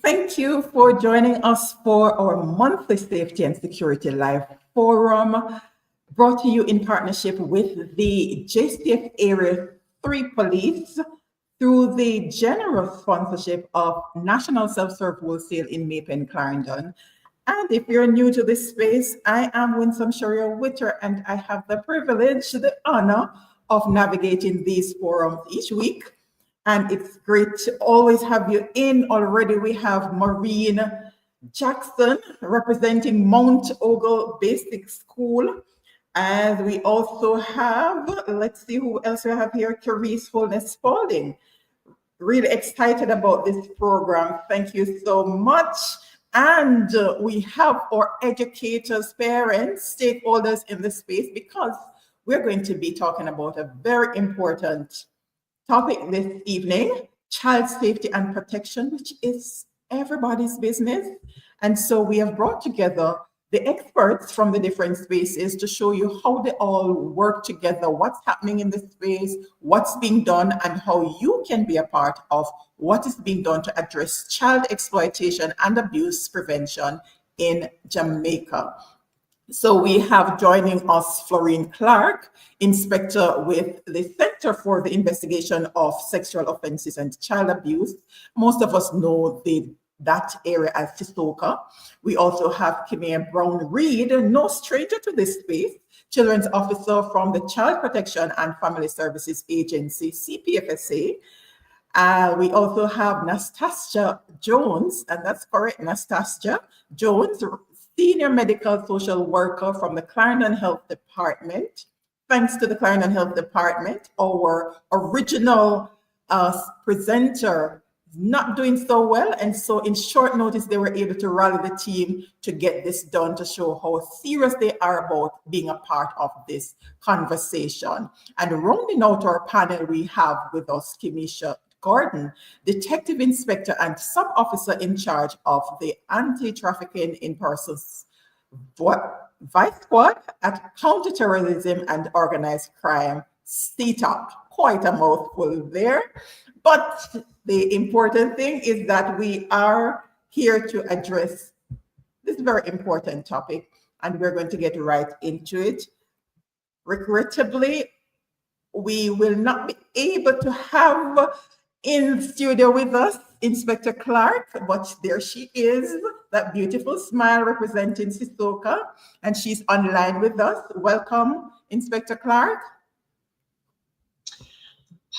Thank you for joining us for our monthly Safety and Security Live Forum, brought to you in partnership with the JCF Area 3 Police through the generous sponsorship of National Self-Serve Wholesale in Maypen, Clarendon. And if you're new to this space, I am Winsome Sharia Witter, and I have the privilege, the honor of navigating these forums each week. And it's great to always have you in. Already we have Maureen Jackson representing Mount Ogle Basic School. And we also have, let's see who else we have here, Carice Holness Spalding. Really excited about this program. Thank you so much. And we have our educators, parents, stakeholders in the space, because we're going to be talking about a very important topic this evening: child safety and protection, which is everybody's business. And so we have brought together the experts from the different spaces to show you how they all work together, what's happening in the space, what's being done, and how you can be a part of what is being done to address child exploitation and abuse prevention in Jamaica. So we have joining us Florine Clark, inspector with the Center for the Investigation of Sexual Offences and Child Abuse. Most of us know that area as CISOCA. We also have Kimia Brown-Reed, no stranger to this space, children's officer from the Child Protection and Family Services Agency, CPFSA. We also have Nastasia Jones, and that's correct, Nastasia Jones, senior medical social worker from the Clarendon Health Department. Thanks to the Clarendon Health Department, our original presenter not doing so well, and so in short notice they were able to rally the team to get this done, to show how serious they are about being a part of this conversation. And rounding out our panel, we have with us Kimisha Gordon, Detective Inspector and Sub-Officer in charge of the Anti-Trafficking in Persons Vice Squad at Counterterrorism and Organized Crime, CTOC. Quite a mouthful there. But the important thing is that we are here to address this very important topic, and we're going to get right into it. Regrettably, we will not be able to have in studio with us Inspector Clark, but there she is, that beautiful smile representing CISOCA, and she's online with us. Welcome, Inspector Clark.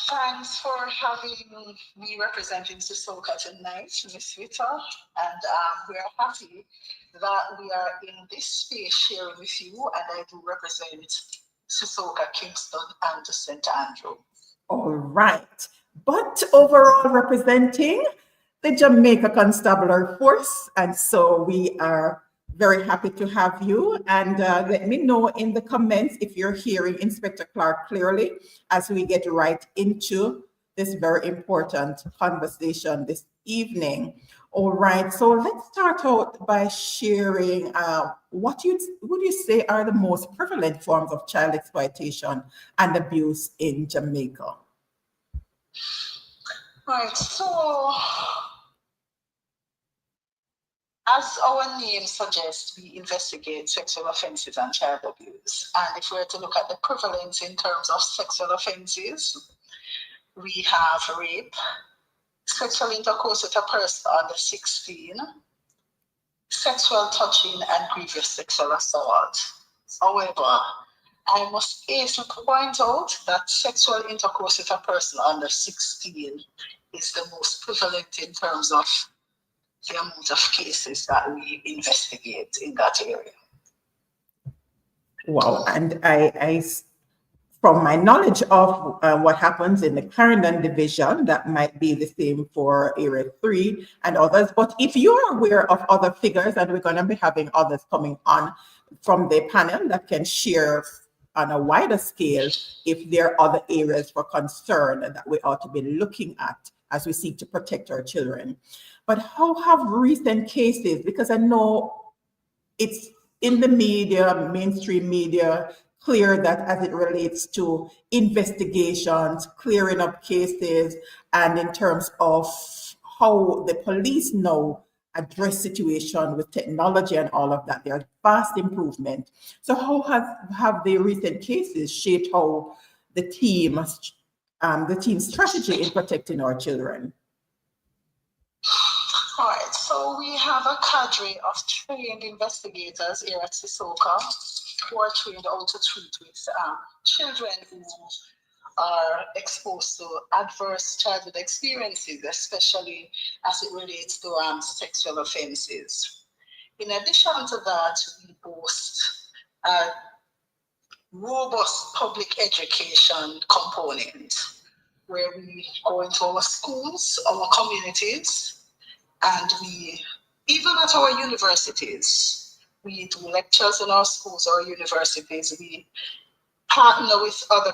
Thanks for having me representing CISOCA tonight, Ms. Vita, and we are happy that we are in this space sharing with you, and I do represent CISOCA Kingston and St. Andrew. All right, but overall representing the Jamaica Constabulary Force, and so we are very happy to have you. And let me know in the comments if you're hearing Inspector Clark clearly as we get right into this very important conversation this evening. All right, so let's start out by sharing what would you say are the most prevalent forms of child exploitation and abuse in Jamaica? Right, so as our name suggests, we investigate sexual offences and child abuse. And if we were to look at the prevalence in terms of sexual offences, we have rape, sexual intercourse with a person under 16, sexual touching, and grievous sexual assault. However, I must also point out that sexual intercourse with a person under 16 is the most prevalent in terms of the amount of cases that we investigate in that area. Wow, and I from my knowledge of what happens in the Clarendon division, that might be the same for Area 3 and others. But if you're aware of other figures, and we're going to be having others coming on from the panel that can share on a wider scale if there are other areas for concern that we ought to be looking at as we seek to protect our children. But how have recent cases, because I know it's in the media, mainstream media, clear that as it relates to investigations, clearing up cases, and in terms of how the police now address situation with technology and all of that. There are vast improvement. So how have the recent cases shaped how the team's strategy in protecting our children? All right, so we have a cadre of trained investigators here at CISOCA who are trained how to treat with children who are exposed to adverse childhood experiences, especially as it relates to sexual offenses. In addition to that, we boast a robust public education component where we go into our schools, our communities, and we, even at our universities, we do lectures in our schools or universities. We partner with other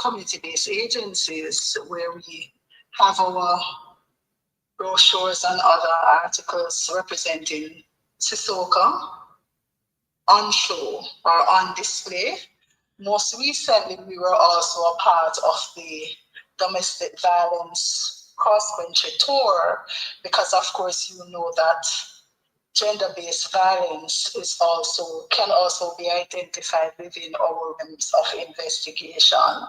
community-based agencies where we have our brochures and other articles representing CISOCA on show or on display. Most recently, we were also a part of the domestic violence cross-country tour because, of course, you know that gender-based violence can also be identified within our realms of investigation.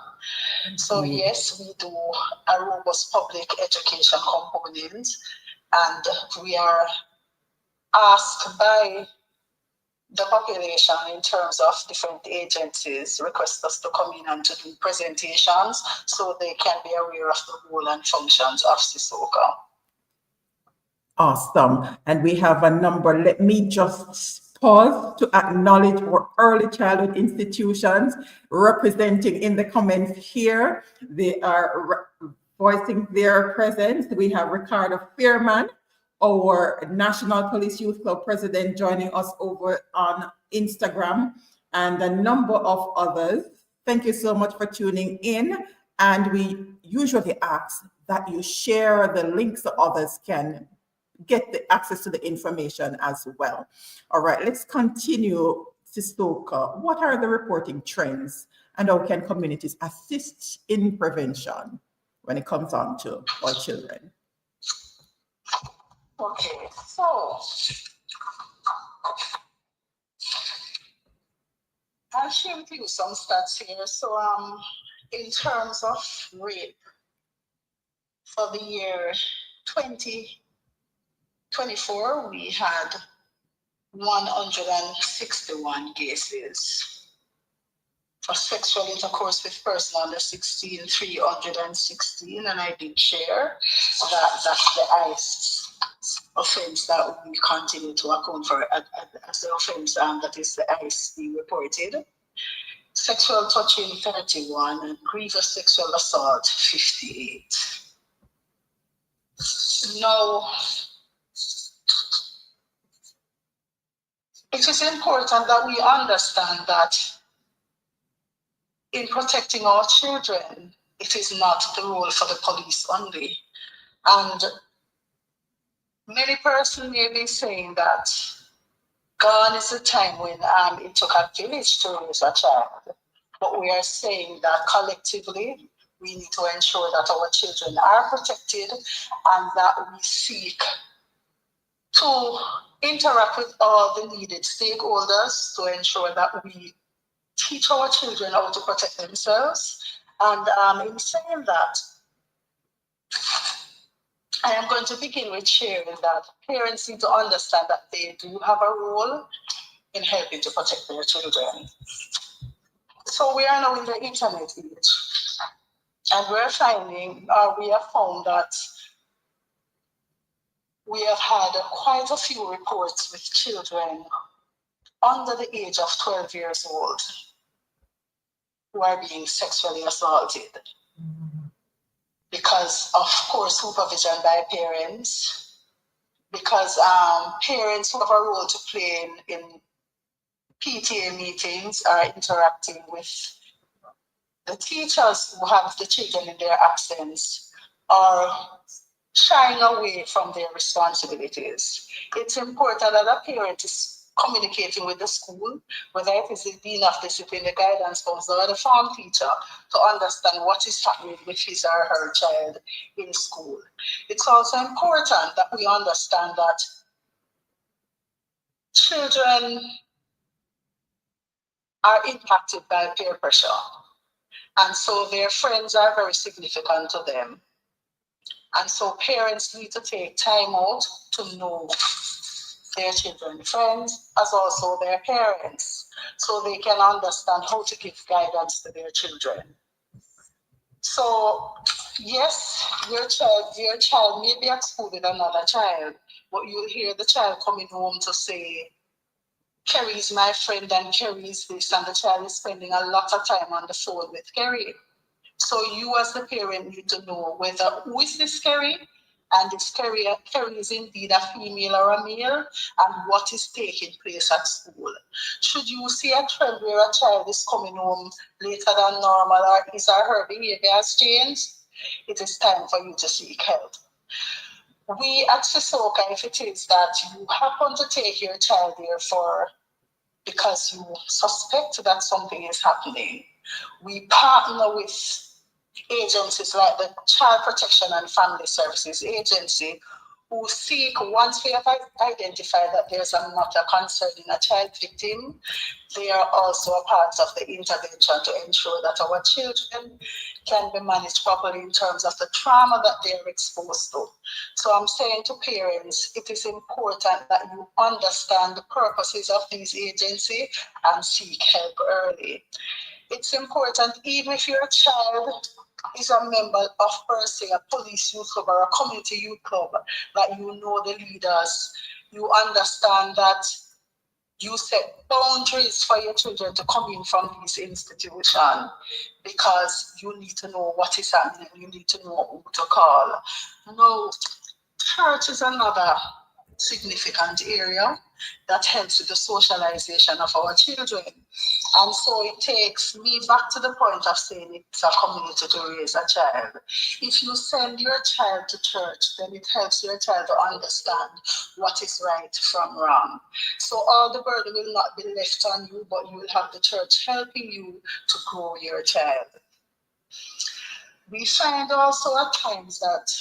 So yes, we do a robust public education component, and we are asked by the population in terms of different agencies request us to come in and to do presentations so they can be aware of the role and functions of CISOCA. Awesome. And we have a number. Let me just pause to acknowledge our early childhood institutions representing in the comments here. They are voicing their presence. We have Ricardo Fairman, our National Police Youth Club president, joining us over on Instagram, and a number of others. Thank you so much for tuning in. And we usually ask that you share the links so others can get the access to the information as well. All right, let's continue. CISOCA, what are the reporting trends and how can communities assist in prevention when it comes on to our children? Okay, so I'll share with you some stats here. So in terms of rape for the year 2024, we had 161 cases. For sexual intercourse with person under 16, 316, and I did share that that's the highest offense that we continue to account for as the offense that is the highest reported. Sexual touching 31 and grievous sexual assault 58. Now, it is important that we understand that in protecting our children, it is not the role for the police only. And many persons may be saying that gone is the time when it took a village to raise a child. But we are saying that collectively, we need to ensure that our children are protected and that we seek to interact with all the needed stakeholders to ensure that we teach our children how to protect themselves. And in saying that, I am going to begin with sharing that parents need to understand that they do have a role in helping to protect their children. So we are now in the internet age, and we have found that we have had quite a few reports with children under the age of 12 years old who are being sexually assaulted because of poor supervision by parents, because parents who have a role to play in PTA meetings are interacting with the teachers who have the children in their absence, or shying away from their responsibilities. It's important that a parent is communicating with the school, whether it is the dean of discipline, the guidance counselor, or the form teacher, to understand what is happening with his or her child in school. It's also important that we understand that children are impacted by peer pressure, and so their friends are very significant to them. And so parents need to take time out to know their children's friends as also their parents, so they can understand how to give guidance to their children. So yes, your child may be at school with another child, but you'll hear the child coming home to say, Kerry is my friend and Kerry is this, and the child is spending a lot of time on the phone with Kerry. So you as the parent need to know whether who is this Kerry, and if Kerry is indeed a female or a male, and what is taking place at school. Should you see a trend where a child is coming home later than normal, or his or her behavior has changed, it is time for you to seek help. We at CISOCA, if it is that you happen to take your child there because you suspect that something is happening, we partner with agencies like the Child Protection and Family Services Agency, who seek, once we have identified that there's a matter concerning a child victim, they are also a part of the intervention to ensure that our children can be managed properly in terms of the trauma that they are exposed to. So I'm saying to parents, it is important that you understand the purposes of these agencies and seek help early. It's important, even if your child is a member of, per se, a police youth club or a community youth club, that you know the leaders, you understand that you set boundaries for your children to come in from these institutions, because you need to know what is happening, you need to know who to call. No, church is another significant area that helps with the socialization of our children. And so it takes me back to the point of saying it's a community to raise a child. If you send your child to church, then it helps your child to understand what is right from wrong. So all the burden will not be left on you, but you will have the church helping you to grow your child. We find also at times that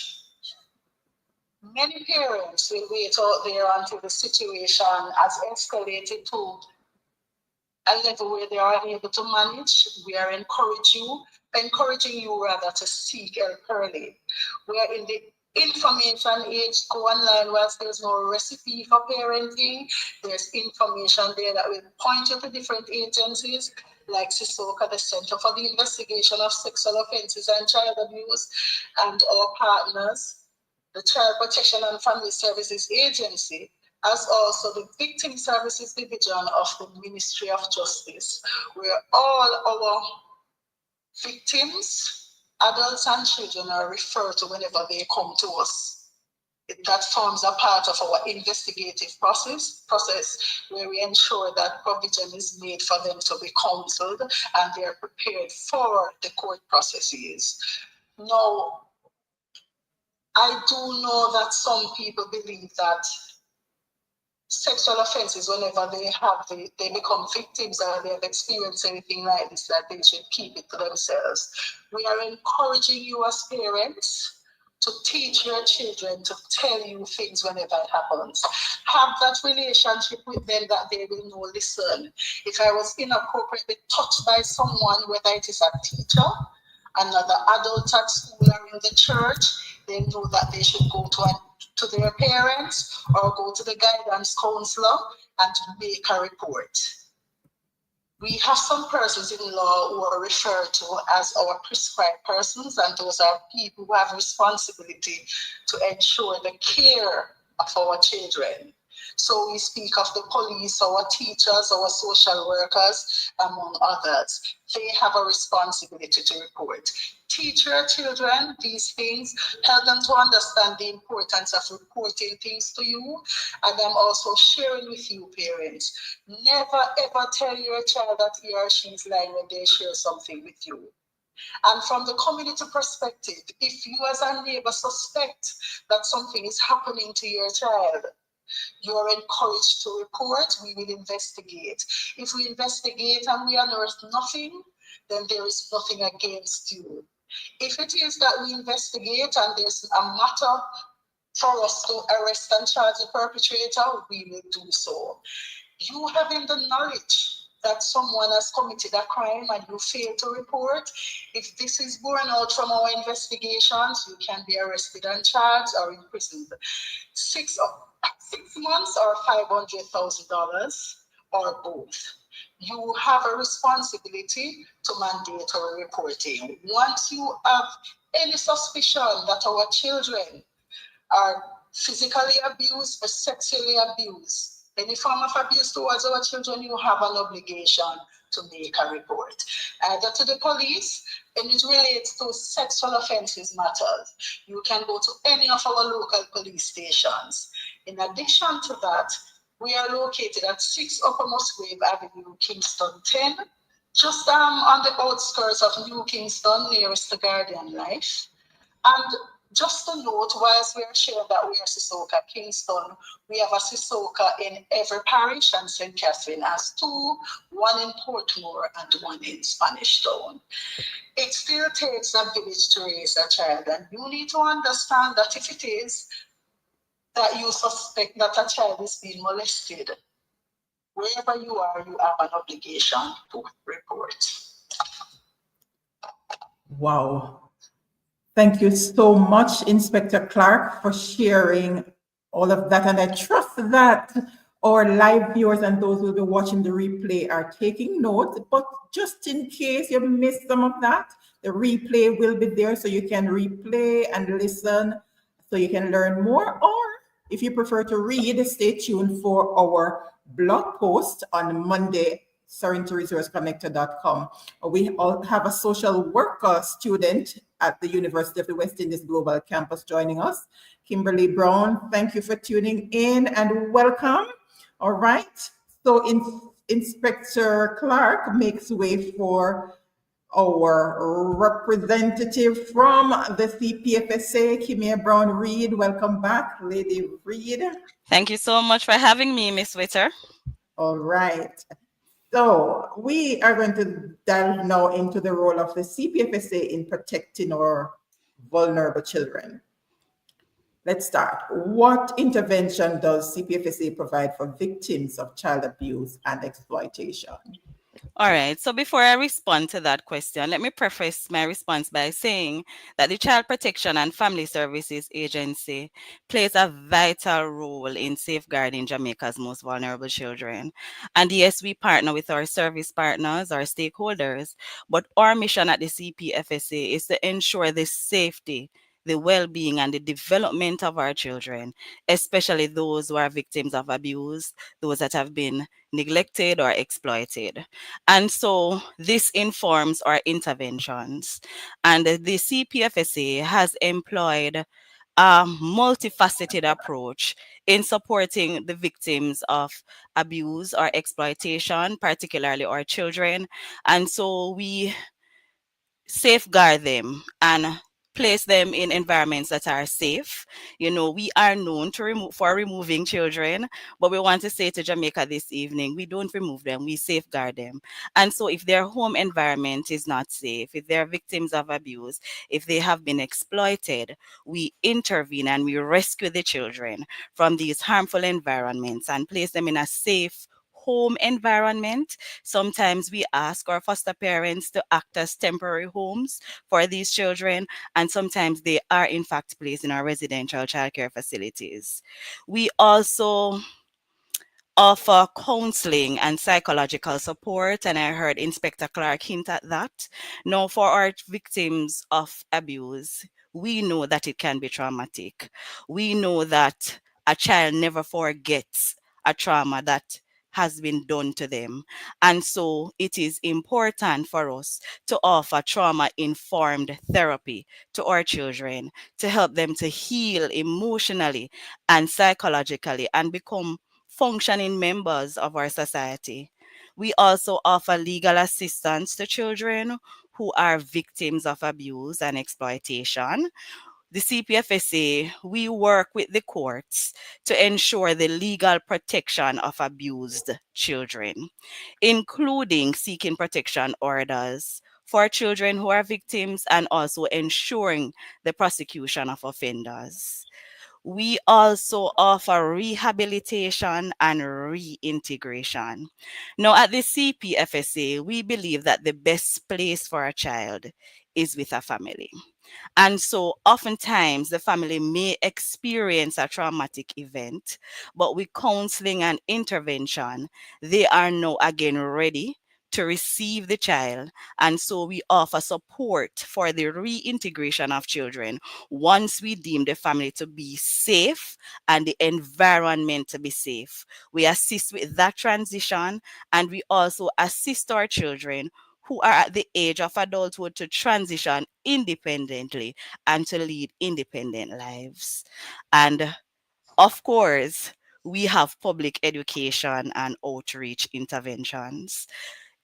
many parents will wait out there until the situation has escalated to a level where they are able to manage. We are encouraging you rather to seek help early. We are in the information age. Go online. Whilst there's no recipe for parenting, there's information there that will point you to different agencies like CISOCA, the Center for the Investigation of Sexual Offences and Child Abuse, and our partners, the Child Protection and Family Services Agency, as also the Victim Services Division of the Ministry of Justice, where all our victims, adults and children, are referred to whenever they come to us. That forms a part of our investigative process where we ensure that provision is made for them to be counseled and they are prepared for the court processes. Now, I do know that some people believe that sexual offenses, whenever they become victims or they have experienced anything like this, that they should keep it to themselves. We are encouraging you as parents to teach your children to tell you things whenever it happens. Have that relationship with them that they will know, listen, if I was inappropriately touched by someone, whether it is a teacher, another adult at school or in the church, they know that they should go to their parents or go to the guidance counselor and make a report. We have some persons in law who are referred to as our prescribed persons, and those are people who have responsibility to ensure the care of our children. So we speak of the police, our teachers, our social workers, among others. They have a responsibility to report. Teach your children these things, help them to understand the importance of reporting things to you, and I'm also sharing with you, parents. Never ever tell your child that he or she is lying when they share something with you. And from the community perspective, if you as a neighbor suspect that something is happening to your child, You are encouraged to report. We will investigate. If we investigate and we unearth nothing, then there is nothing against you. If it is that we investigate and there's a matter for us to arrest and charge the perpetrator, we will do so. You having the knowledge that someone has committed a crime and you fail to report, if this is borne out from our investigations, you can be arrested and charged or imprisoned 6 months or $500,000 or both. You have a responsibility to mandatory reporting. Once you have any suspicion that our children are physically abused or sexually abused, any form of abuse towards our children, you have an obligation to make a report, either to the police, and it relates to sexual offences matters. You can go to any of our local police stations. In addition to that, we are located at 6 Upper Musgrave Avenue, Kingston 10, just on the outskirts of New Kingston, nearest to Guardian Life. And just to note, whilst we are sharing that we are CISOCA Kingston, we have a CISOCA in every parish, and St. Catherine has 2, one in Portmore and one in Spanish Town. It still takes a village to raise a child, and you need to understand that if it is that you suspect that a child is being molested, wherever you are, you have an obligation to report. Wow. Thank you so much, Inspector Clark, for sharing all of that. And I trust that our live viewers and those who will be watching the replay are taking notes. But just in case you missed some of that, the replay will be there so you can replay and listen so you can learn more. Or if you prefer to read, stay tuned for our blog post on Monday, SorrentoResourceConnector.com. We all have a social worker student at the University of the West Indies Global Campus joining us. Kimberly Brown, thank you for tuning in and welcome. All right, so Inspector Clark makes way for our representative from the CPFSA, Kimia Brown-Reed. Welcome back, Lady Reed. Thank you so much for having me, Miss Witter. All right. So we are going to delve now into the role of the CPFSA in protecting our vulnerable children. Let's start. What intervention does CPFSA provide for victims of child abuse and exploitation? All right. So before I respond to that question, let me preface my response by saying that the Child Protection and Family Services Agency plays a vital role in safeguarding Jamaica's most vulnerable children. And yes, we partner with our service partners, our stakeholders, but our mission at the CPFSA is to ensure the safety, the well-being, and the development of our children, especially those who are victims of abuse, those that have been neglected or exploited. And so this informs our interventions. And the CPFSA has employed a multifaceted approach in supporting the victims of abuse or exploitation, particularly our children. And so we safeguard them and place them in environments that are safe. You know, we are known to removing children, but we want to say to Jamaica this evening, we don't remove them, we safeguard them. And so if their home environment is not safe, if they're victims of abuse, if they have been exploited, we intervene and we rescue the children from these harmful environments and place them in a safe home environment. Sometimes we ask our foster parents to act as temporary homes for these children, and sometimes they are in fact placed in our residential childcare facilities. We also offer counseling and psychological support, and I heard Inspector Clark hint at that. Now, for our victims of abuse, we know that it can be traumatic. We know that a child never forgets a trauma that has been done to them. And so it is important for us to offer trauma-informed therapy to our children to help them to heal emotionally and psychologically and become functioning members of our society. We also offer legal assistance to children who are victims of abuse and exploitation. the CPFSA, we work with the courts to ensure the legal protection of abused children, including seeking protection orders for children who are victims and also ensuring the prosecution of offenders. We also offer rehabilitation and reintegration. Now, at the CPFSA, we believe that the best place for a child is with a family. And so oftentimes the family may experience a traumatic event, but with counseling and intervention, they are now again ready to receive the child. And so we offer support for the reintegration of children once we deem the family to be safe and the environment to be safe. We assist with that transition, and we also assist our children who are at the age of adulthood to transition independently and to lead independent lives. And of course, we have public education and outreach interventions.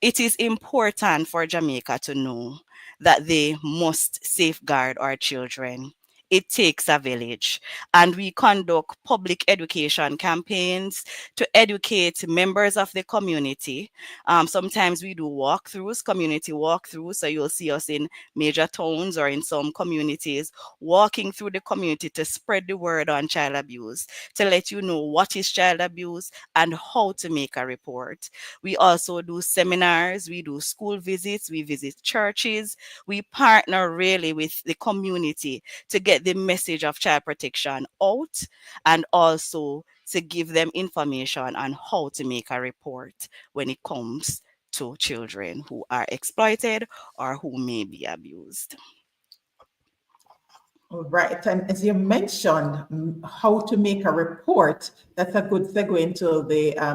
It is important for Jamaica to know that they must safeguard our children. It takes a village, and we conduct public education campaigns to educate members of the community. Sometimes we do walkthroughs, community walkthroughs, so you'll see us in major towns or in some communities walking through the community to spread the word on child abuse, to let you know what is child abuse and how to make a report. We also do seminars, we do school visits, we visit churches. We partner really with the community to get the message of child protection out and also to give them information on how to make a report when it comes to children who are exploited or who may be abused. All right. And as you mentioned, how to make a report, that's a good segue into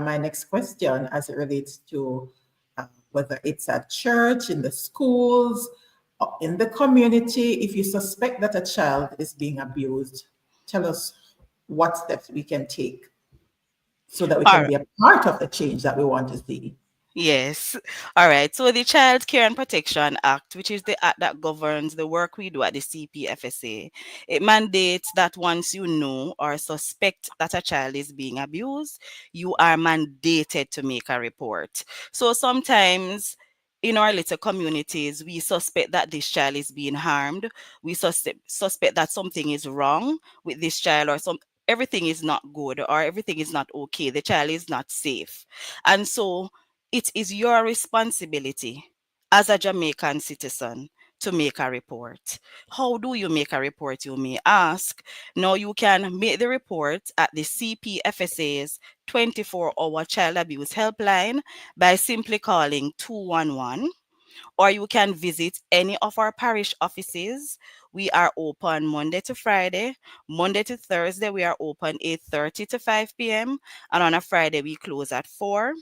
my next question as it relates to whether it's at church, in the schools, in the community. If you suspect that a child is being abused, tell us what steps we can take so that we All can right. be a part of the change that we want to see. Yes. All right. So the Child Care and Protection Act, which is the act that governs the work we do at the CPFSA, it mandates that once you know or suspect that a child is being abused, you are mandated to make a report. So sometimes in our little communities, we suspect that this child is being harmed. We suspect that something is wrong with this child, or everything is not good, or everything is not okay. The child is not safe. And so it is your responsibility as a Jamaican citizen to make a report. How do you make a report, you may ask? Now, you can make the report at the CPFSA's 24-hour child abuse helpline by simply calling 211, or you can visit any of our parish offices. We are open Monday to Friday. Monday to Thursday, we are open 8:30 to 5 p.m. And on a Friday, we close at 4.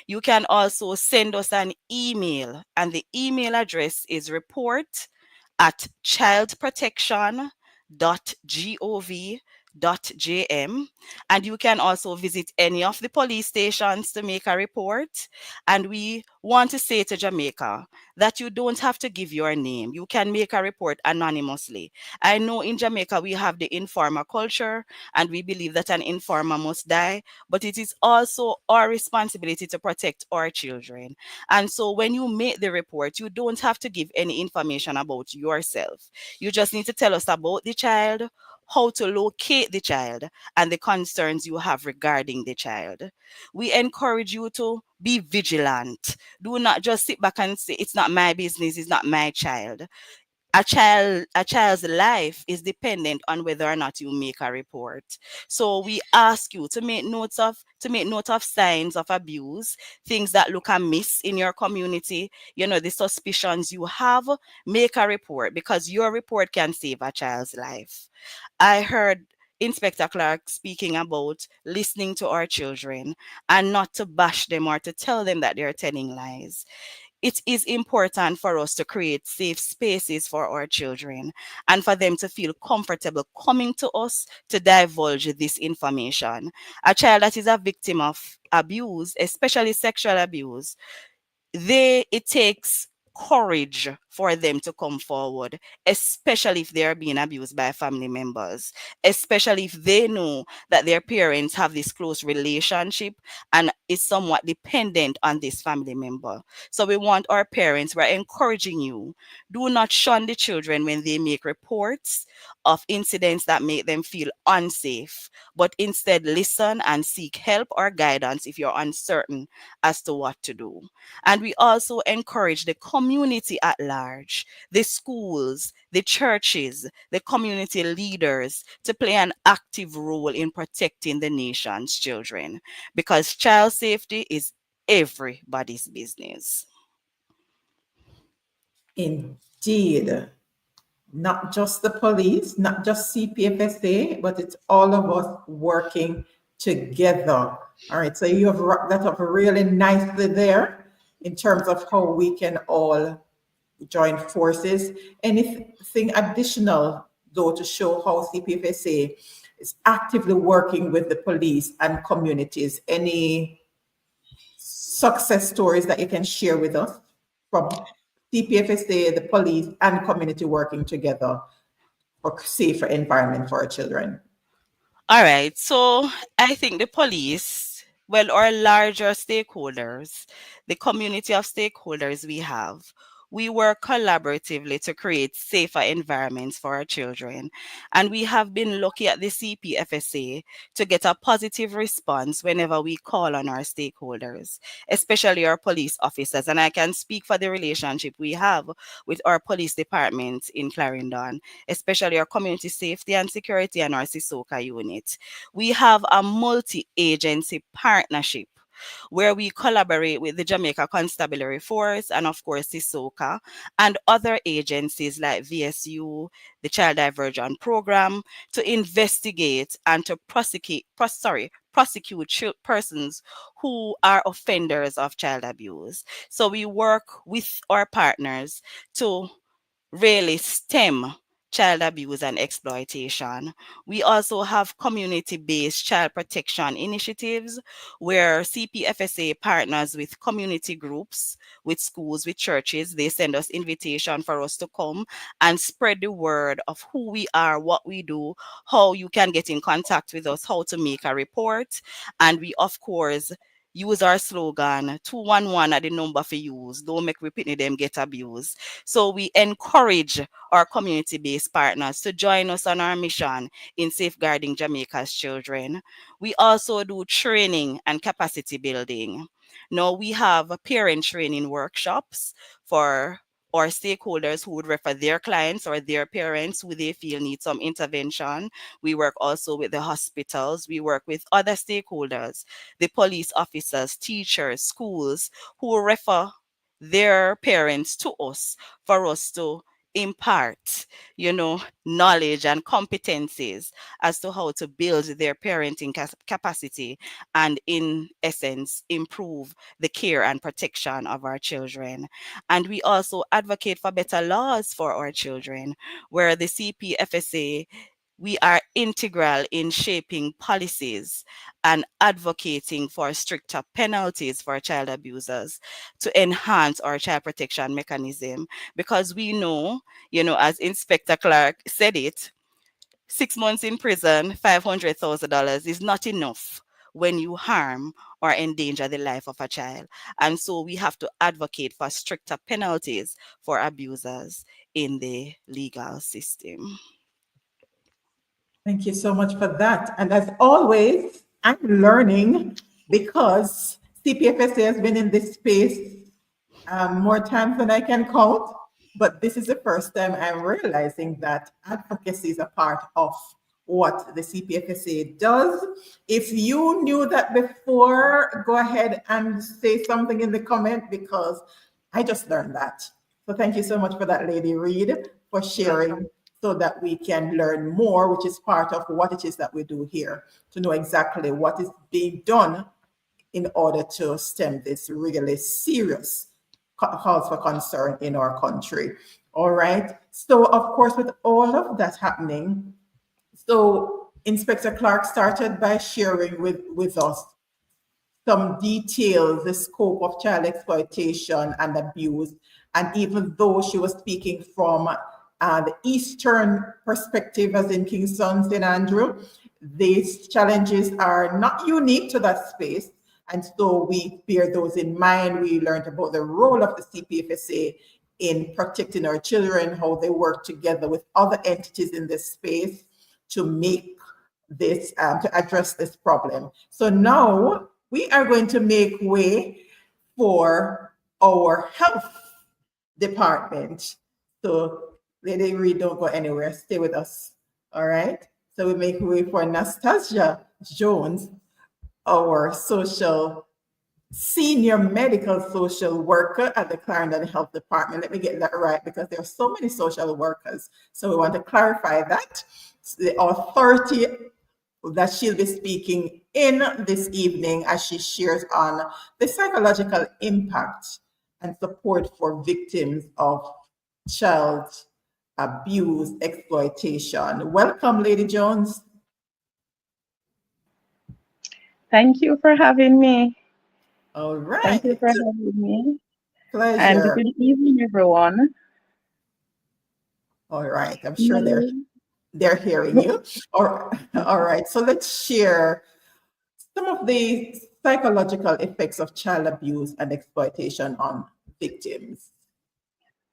You can also send us an email, and the email address is report@childprotection.gov.jm. And you can also visit any of the police stations to make a report. And we want to say to Jamaica that you don't have to give your name. You can make a report anonymously. I know in Jamaica we have the informer culture, and we believe that an informer must die, but it is also our responsibility to protect our children. And so when you make the report, you don't have to give any information about yourself. You just need to tell us about the child, how to locate the child, and the concerns you have regarding the child. We encourage you to be vigilant. Do not just sit back and say, it's not my business, it's not my child. A child's life is dependent on whether or not you make a report. So we ask you to make note of signs of abuse, things that look amiss in your community, the suspicions you have. Make a report, because your report can save a child's life. I heard Inspector Clark speaking about listening to our children and not to bash them or to tell them that they're telling lies. It is important for us to create safe spaces for our children and for them to feel comfortable coming to us to divulge this information. A child that is a victim of abuse, especially sexual abuse, it takes encourage for them to come forward, especially if they are being abused by family members, especially if they know that their parents have this close relationship and is somewhat dependent on this family member. So we want our parents, we're encouraging you, do not shun the children when they make reports of incidents that make them feel unsafe, but instead listen and seek help or guidance if you're uncertain as to what to do. And we also encourage the community at large, the schools, the churches, the community leaders to play an active role in protecting the nation's children, because child safety is everybody's business. Indeed. Not just the police, not just CPFSA, but it's all of us working together. All right, so you have wrapped that up really nicely there in terms of how we can all join forces. Anything additional, though, to show how CPFSA is actively working with the police and communities? Any success stories that you can share with us from CPFSA, the police, and community working together for safer environment for our children? All right. So I think the police, well, our larger stakeholders, the community of stakeholders we have, we work collaboratively to create safer environments for our children. And we have been lucky at the CPFSA to get a positive response whenever we call on our stakeholders, especially our police officers. And I can speak for the relationship we have with our police department in Clarendon, especially our community safety and security and our CISOCA unit. We have a multi-agency partnership where we collaborate with the Jamaica Constabulary Force and, of course, CISOCA and other agencies like VSU, the Child Diversion Program, to investigate and to prosecute persons who are offenders of child abuse. So we work with our partners to really stem child abuse and exploitation. We also have community-based child protection initiatives where CPFSA partners with community groups, with schools, with churches. They send us invitation for us to come and spread the word of who we are, what we do, how you can get in contact with us, how to make a report. And we, of course, use our slogan, 211 at the number for use. Don't make repeating them get abused. So we encourage our community-based partners to join us on our mission in safeguarding Jamaica's children. We also do training and capacity building. Now we have parent training workshops for our stakeholders who would refer their clients or their parents who they feel need some intervention. We work also with the hospitals. We work with other stakeholders, the police officers, teachers, schools, who refer their parents to us for us to impart, knowledge and competencies as to how to build their parenting capacity and, in essence, improve the care and protection of our children. And we also advocate for better laws for our children, where the CPFSA, we are integral in shaping policies and advocating for stricter penalties for child abusers to enhance our child protection mechanism. Because we know, as Inspector Clark said it, 6 months in prison, $500,000 is not enough when you harm or endanger the life of a child. And so we have to advocate for stricter penalties for abusers in the legal system. Thank you so much for that. And as always, I'm learning because CPFSA has been in this space more times than I can count. But this is the first time I'm realizing that advocacy is a part of what the CPFSA does. If you knew that before, go ahead and say something in the comment, because I just learned that. So thank you so much for that, Lady Reed, for sharing, so that we can learn more, which is part of what it is that we do here, to know exactly what is being done in order to stem this really serious cause for concern in our country. All right. So, of course, with all of that happening, so Inspector Clark started by sharing with us some details, the scope of child exploitation and abuse, And even though she was speaking from the Eastern perspective, as in Kingston, St. Andrew, these challenges are not unique to that space. And so we bear those in mind. We learned about the role of the CPFSA in protecting our children, how they work together with other entities in this space to make this, to address this problem. So now we are going to make way for our health department. So Lady Reed, don't go anywhere, stay with us, all right? So we make way for Nastasia Jones, our senior medical social worker at the Clarendon Health Department. Let me get that right, because there are so many social workers. So we want to clarify that. The authority that she'll be speaking in this evening as she shares on the psychological impact and support for victims of child abuse, exploitation. Welcome, Lady Jones. Thank you for having me. All right. Thank you for having me. Pleasure. And good evening, everyone. All right. I'm sure they're hearing you. All right. So let's share some of the psychological effects of child abuse and exploitation on victims.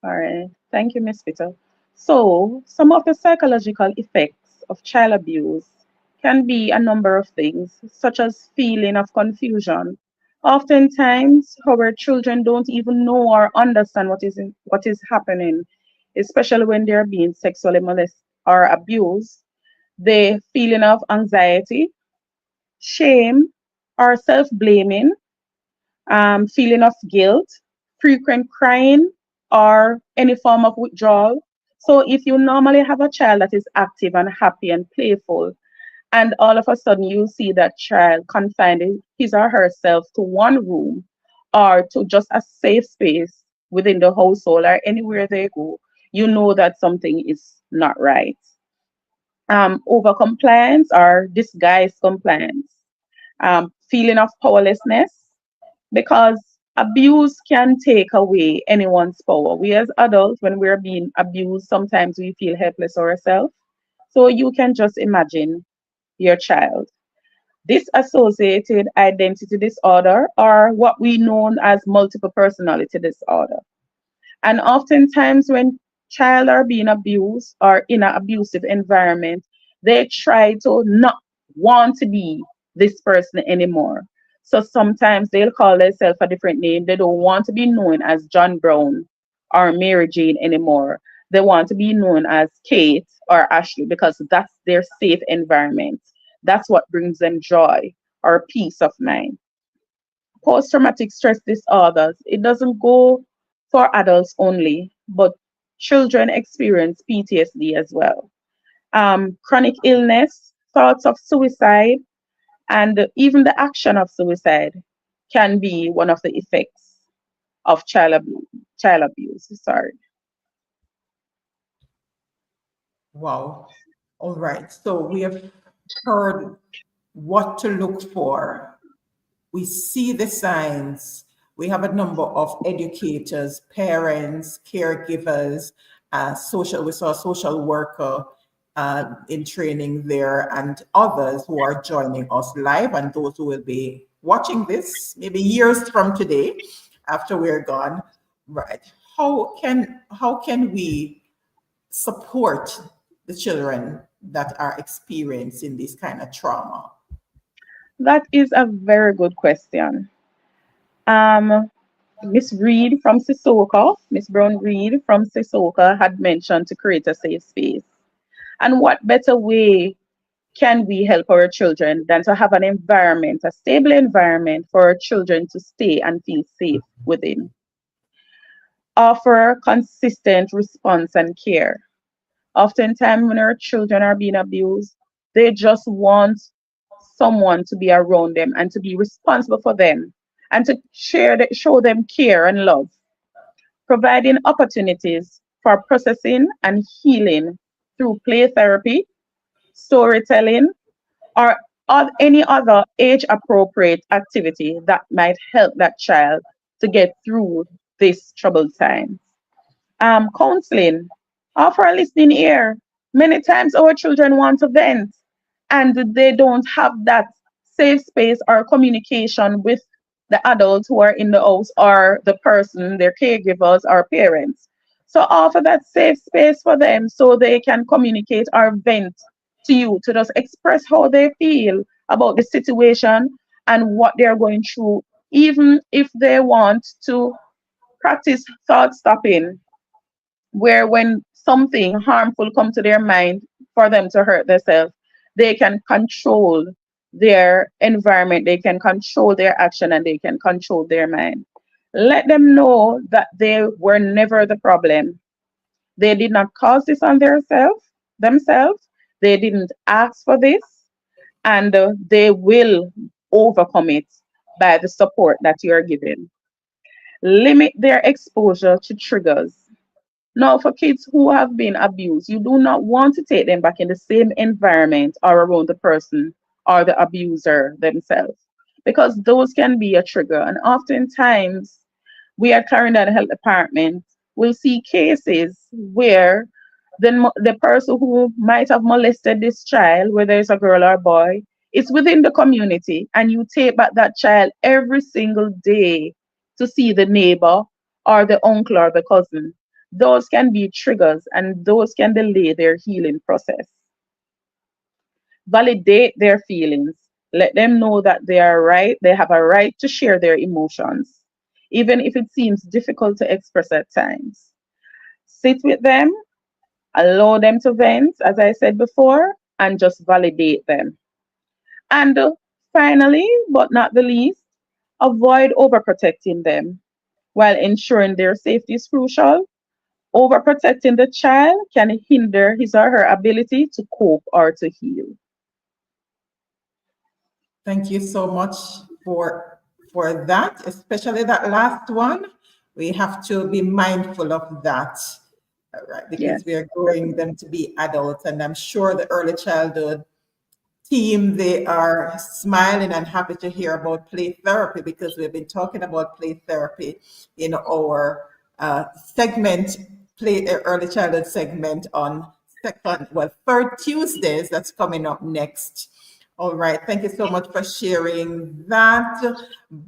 All right. Thank you, Ms. Peter. So, some of the psychological effects of child abuse can be a number of things, such as feeling of confusion. Oftentimes, our children don't even know or understand what is happening, especially when they're being sexually molested or abused. The feeling of anxiety, shame, or self-blaming, feeling of guilt, frequent crying, or any form of withdrawal. So if you normally have a child that is active and happy and playful, and all of a sudden you see that child confined his or herself to one room or to just a safe space within the household or anywhere they go, you know that something is not right. Over compliance or disguised compliance, feeling of powerlessness, because abuse can take away anyone's power. We as adults, when we're being abused, sometimes we feel helpless ourselves. So you can just imagine your child. Disassociated identity disorder, or what we know as multiple personality disorder. And oftentimes when child are being abused or in an abusive environment, they try to not want to be this person anymore. So sometimes they'll call themselves a different name. They don't want to be known as John Brown or Mary Jane anymore. They want to be known as Kate or Ashley because that's their safe environment. That's what brings them joy or peace of mind. Post-traumatic stress disorders, it doesn't go for adults only, but children experience PTSD as well. Chronic illness, thoughts of suicide, and even the action of suicide can be one of the effects of child abuse. Sorry. Wow. All right. So we have heard what to look for. We see the signs. We have a number of educators, parents, caregivers, we saw a social worker in training there, and others who are joining us live, and those who will be watching this maybe years from today after we're gone. Right. How can we support the children that are experiencing this kind of trauma? That is a very good question. Miss Reed from CISOCA, Miss Brown Reed from CISOCA had mentioned to create a safe space. And what better way can we help our children than to have an environment, a stable environment for our children to stay and feel safe within? Offer consistent response and care. Oftentimes when our children are being abused, they just want someone to be around them and to be responsible for them and to show them care and love. Providing opportunities for processing and healing through play therapy, storytelling, or any other age appropriate activity that might help that child to get through this troubled time. counseling, offer a listening ear. Many times our children want to vent and they don't have that safe space or communication with the adults who are in the house or the person, their caregivers or parents. So offer that safe space for them so they can communicate or vent to you to just express how they feel about the situation and what they're going through, even if they want to practice thought stopping, where when something harmful comes to their mind for them to hurt themselves, they can control their environment, they can control their action, and they can control their mind. Let them know that they were never the problem. They did not cause this on themselves. They didn't ask for this, and they will overcome it by the support that you are giving. Limit their exposure to triggers. Now, for kids who have been abused, you do not want to take them back in the same environment or around the person or the abuser themselves, because those can be a trigger. And oftentimes, we at Clarendon Health Department will see cases where the person who might have molested this child, whether it's a girl or a boy, is within the community, and you take back that child every single day to see the neighbor or the uncle or the cousin. Those can be triggers and those can delay their healing process. Validate their feelings. Let them know that they are right, they have a right to share their emotions, even if it seems difficult to express at times. Sit with them, allow them to vent, as I said before, and just validate them. And finally, but not the least, avoid overprotecting them. While ensuring their safety is crucial, overprotecting the child can hinder his or her ability to cope or to heal. Thank you so much for that, especially that last one. We have to be mindful of that, right? Yes, Because we are growing them to be adults, and I'm sure the early childhood team, they are smiling and happy to hear about play therapy, because we've been talking about play therapy in our segment, play early childhood segment on third Tuesdays. That's coming up next. All right, thank you so much for sharing that.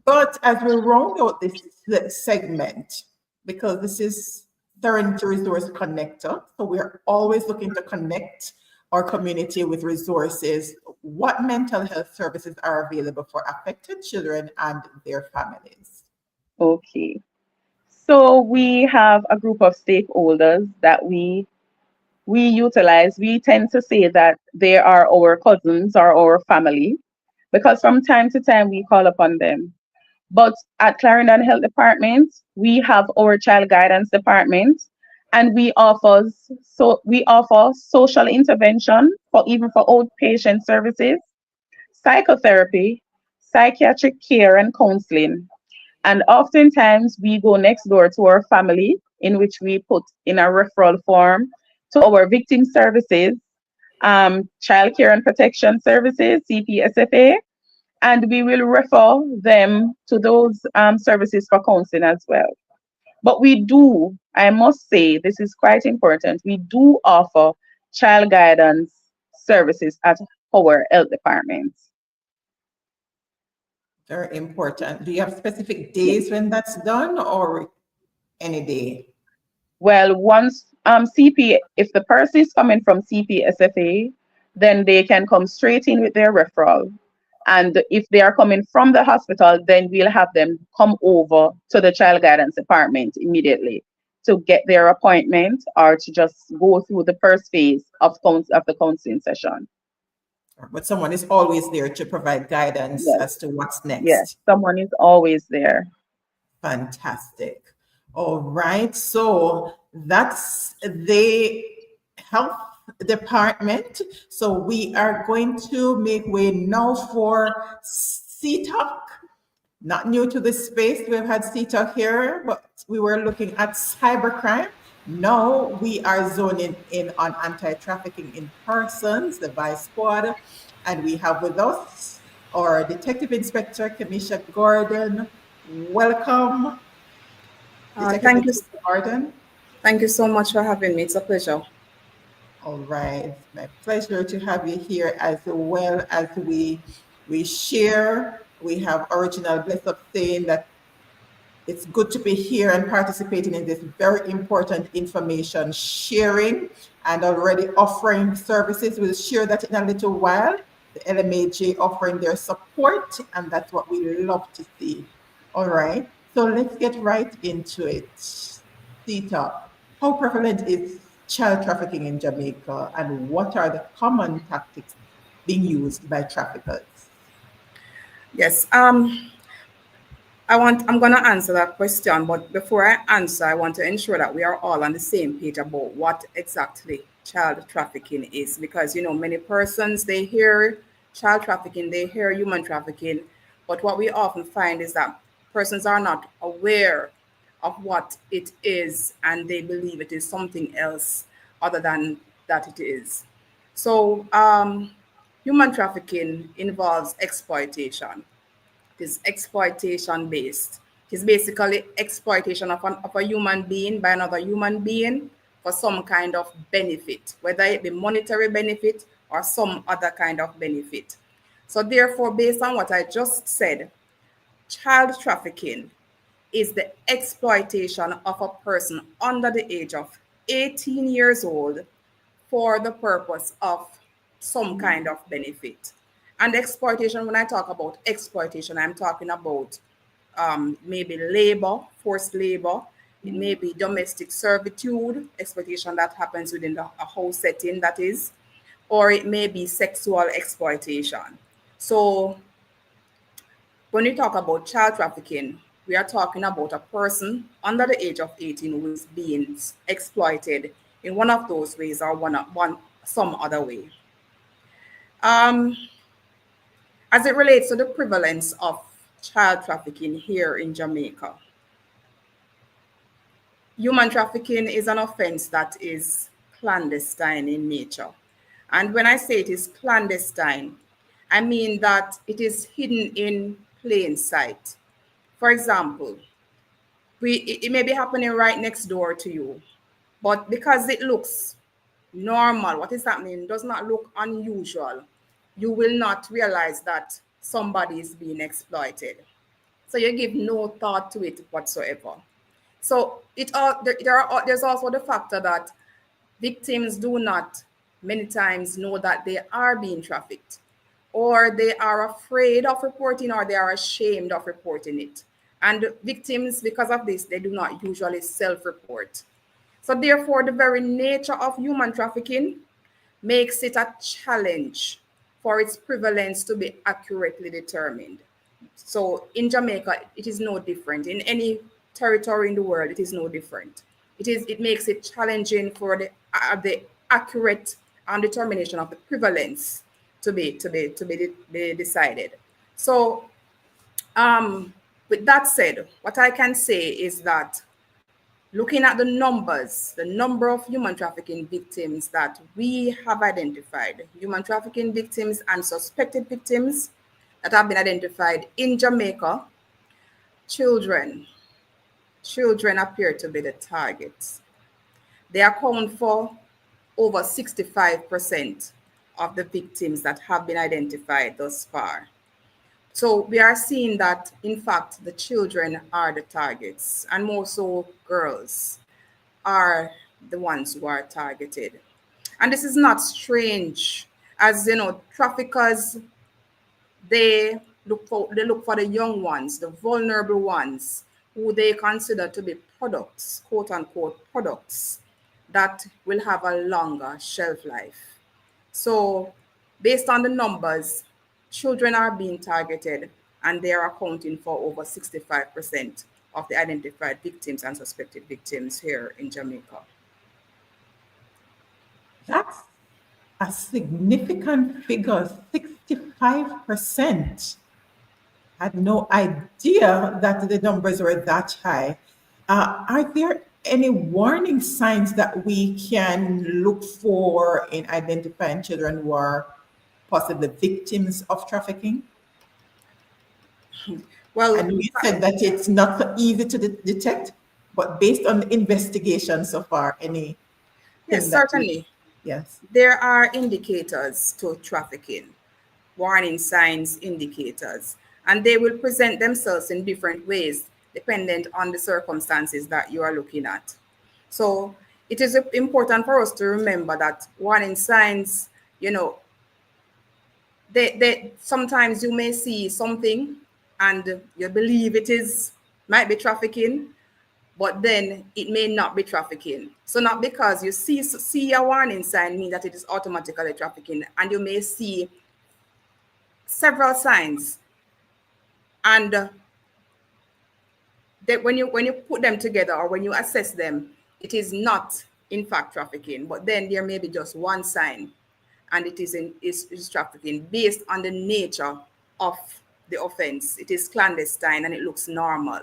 But as we round out this segment, because this is Turn to Resource Connector, so we're always looking to connect our community with resources. What mental health services are available for affected children and their families? okay. So we have a group of stakeholders that we utilize. We tend to say that they are our cousins or our family, because from time to time we call upon them. But at Clarendon Health Department, we have our child guidance department, and we offer social intervention for even for outpatient services, psychotherapy, psychiatric care and counseling. And oftentimes we go next door to our family, in which we put in a referral form to our victim services, child care and protection services, CPFSA, and we will refer them to those services for counseling as well. But we do, I must say, this is quite important, we do offer child guidance services at our health departments. Very important. Do you have specific days when that's done, or any day? Well, once if the person is coming from CPSFA, then they can come straight in with their referral. And if they are coming from the hospital, then we'll have them come over to the child guidance department immediately to get their appointment or to just go through the first phase of the counseling session. But someone is always there to provide guidance Yes, as to what's yes, next. someone is always there. Fantastic. All right. So that's the health department. So we are going to make way now for CTOC. Not new to this space. We've had CTOC here, but we were looking at cybercrime. Now we are zoning in on anti-trafficking in persons, the Vice Squad. And we have with us our Detective Inspector, Kamisha Gordon. Welcome, Detective Thank you. Inspector Gordon. Thank you so much for having me. It's a pleasure. All right, it's my pleasure to have you here, as well as we share. We have Original Bless Up saying that it's good to be here and participating in this very important information sharing and already offering services. We'll share that in a little while. The LMAJ offering their support, and that's what we love to see. All right, so let's get right into it. CTOC, how prevalent is child trafficking in Jamaica, and what are the common tactics being used by traffickers? Yes. I'm going to answer that question, but before I answer, I want to ensure that we are all on the same page about what exactly child trafficking is, because many persons, they hear child trafficking, they hear human trafficking, but what we often find is that persons are not aware of what it is, and they believe it is something else other than that it is. So human trafficking involves exploitation. It is exploitation based. It is basically exploitation of a human being by another human being for some kind of benefit, whether it be monetary benefit or some other kind of benefit. So therefore, based on what I just said, child trafficking is the exploitation of a person under the age of 18 years old for the purpose of some kind of benefit. And exploitation, when I talk about exploitation, I'm talking about maybe labor, forced labor. It may be domestic servitude, exploitation that happens within a house setting, that is, or it may be sexual exploitation. So when we talk about child trafficking, we are talking about a person under the age of 18 who is being exploited in one of those ways or some other way. As it relates to the prevalence of child trafficking here in Jamaica, human trafficking is an offense that is clandestine in nature. And when I say it is clandestine, I mean that it is hidden in plain sight. For example, it may be happening right next door to you, but because it looks normal, what does that mean? It does not look unusual. You will not realize that somebody is being exploited. So you give no thought to it whatsoever. So there's also the factor that victims do not many times know that they are being trafficked, or they are afraid of reporting, or they are ashamed of reporting it. And victims, because of this, they do not usually self-report. So therefore, the very nature of human trafficking makes it a challenge for its prevalence to be accurately determined. So in Jamaica, it is no different. In any territory in the world, it is no different. It makes it challenging for the accurate determination of the prevalence to be decided. So with that said, what I can say is that looking at the number of human trafficking victims that we have identified, human trafficking victims and suspected victims that have been identified in Jamaica, children appear to be the targets. They account for over 65% of the victims that have been identified thus far. So we are seeing that, in fact, the children are the targets, and more so girls are the ones who are targeted. And this is not strange, as traffickers, they look for the young ones, the vulnerable ones, who they consider to be products, quote unquote products, that will have a longer shelf life. So based on the numbers, children are being targeted, and they are accounting for over 65% of the identified victims and suspected victims here in Jamaica. That's a significant figure, 65%. I had no idea that the numbers were that high. Are there any warning signs that we can look for in identifying children who are possibly victims of trafficking? Well, and you said that it's not so easy to detect. But based on the investigation so far, any Yes, certainly. Yes. There are indicators to trafficking, warning signs, indicators, and they will present themselves in different ways dependent on the circumstances that you are looking at. So it is important for us to remember that warning signs, you know, they sometimes you may see something and you believe might be trafficking, but then it may not be trafficking. So not because you see a warning sign mean that it is automatically trafficking, and you may see several signs, and that when you put them together or when you assess them, it is not in fact trafficking, but then there may be just one sign, and it is trafficking based on the nature of the offense. It is clandestine and it looks normal.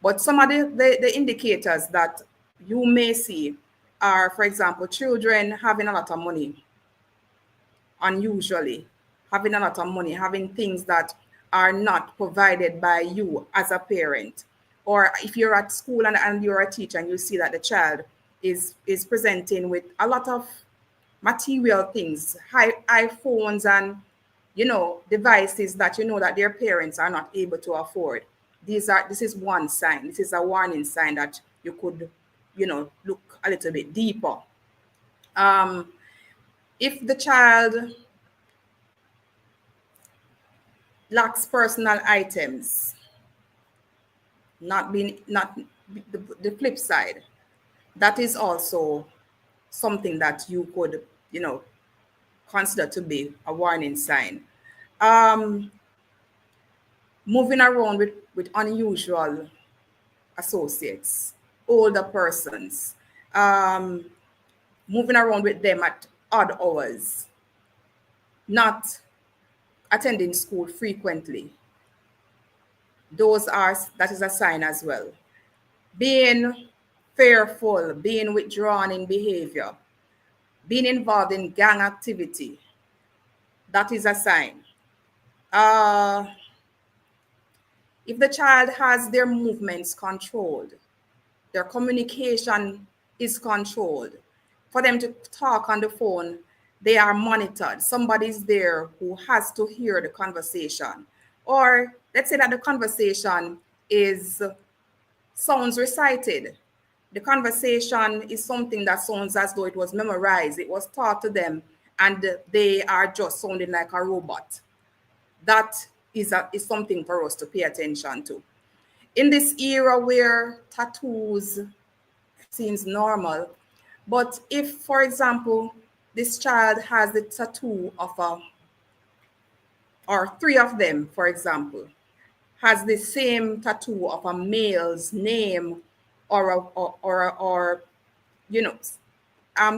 But some of the indicators that you may see are, for example, children having a lot of money, unusually having a lot of money, having things that are not provided by you as a parent. Or if you're at school and you're a teacher and you see that the child is presenting with a lot of material things, iPhones and devices that that their parents are not able to afford. This is one sign. This is a warning sign that you could look a little bit deeper. If the child lacks personal items, not the flip side, that is also something that you could consider to be a warning sign. Moving around with unusual associates, older persons, moving around with them at odd hours, not attending school frequently. That is a sign as well. Being fearful, being withdrawn in behavior, being involved in gang activity, that is a sign. If the child has their movements controlled, their communication is controlled, for them to talk on the phone, they are monitored. Somebody's there who has to hear the conversation. Or let's say that the conversation sounds recited. The conversation is something that sounds as though it was memorized, it was taught to them, and they are just sounding like a robot. That is something for us to pay attention to. In this era where tattoos seems normal, but if, for example, this child has the tattoo of or three of them, for example, has the same tattoo of a male's name, we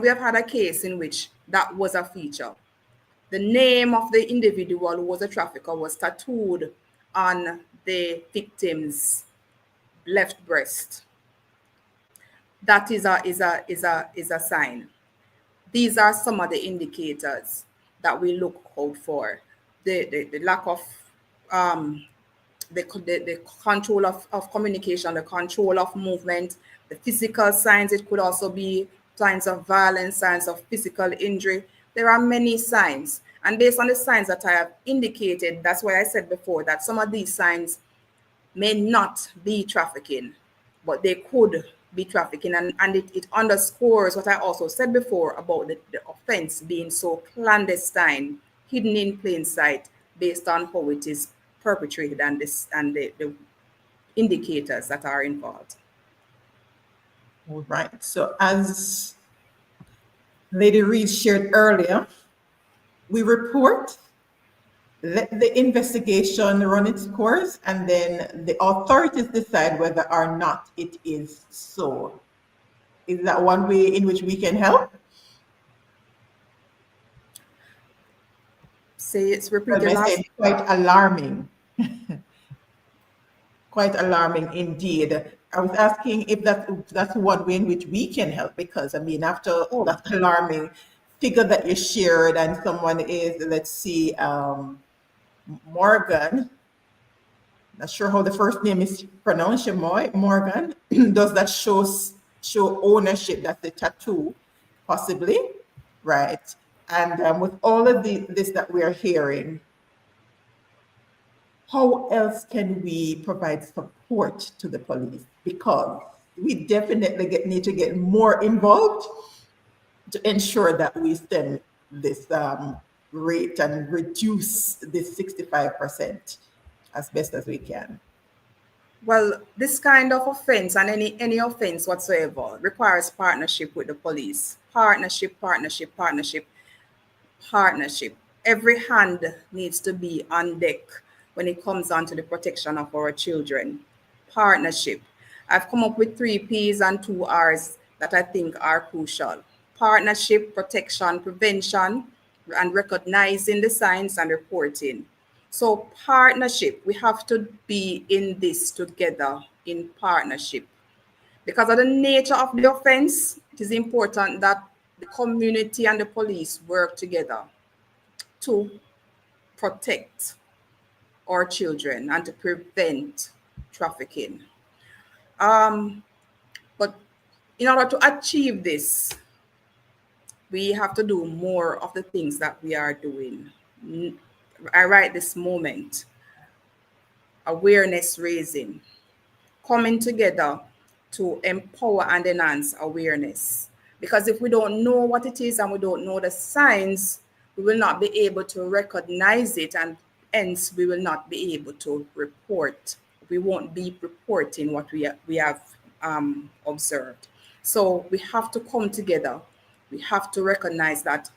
have had a case in which that was a feature. The name of the individual who was a trafficker was tattooed on the victim's left breast. That is a sign. These are some of the indicators that we look out for. The lack of the control of communication, the control of movement, the physical signs. It could also be signs of violence, signs of physical injury. There are many signs. And based on the signs that I have indicated, that's why I said before that some of these signs may not be trafficking, but they could be trafficking. And it underscores what I also said before about the offense being so clandestine, hidden in plain sight, based on how it is perpetrated and the indicators that are involved. All right. So as Lady Reed shared earlier, we report, let the investigation run its course, and then the authorities decide whether or not it is so. Is that one way in which we can help? Repeat the last. Quite alarming. Quite alarming indeed. I was asking if that's one way in which we can help, because I mean, after that alarming figure that you shared, and someone is, let's see, Morgan, Not sure how the first name is pronounced, Morgan. Does that show ownership? That's the tattoo, possibly, right? And with all of this that we are hearing, how else can we provide support to the police? Because we definitely need to get more involved to ensure that we stem this rate and reduce this 65% as best as we can. Well, this kind of offense and any offense whatsoever requires partnership with the police. Partnership. Every hand needs to be on deck when it comes down to the protection of our children. Partnership. I've come up with 3 P's and 2 R's that I think are crucial. Partnership, protection, prevention, and recognizing the signs and reporting. So partnership, we have to be in this together in partnership. Because of the nature of the offense, it is important that the community and the police work together to protect our children and to prevent trafficking. But in order to achieve this, we have to do more of the things that we are doing. Right this moment, awareness raising, coming together to empower and enhance awareness. Because if we don't know what it is and we don't know the signs, we will not be able to recognize it, and hence we will not be able to report. We won't be reporting what we have observed. So we have to come together. We have to recognize that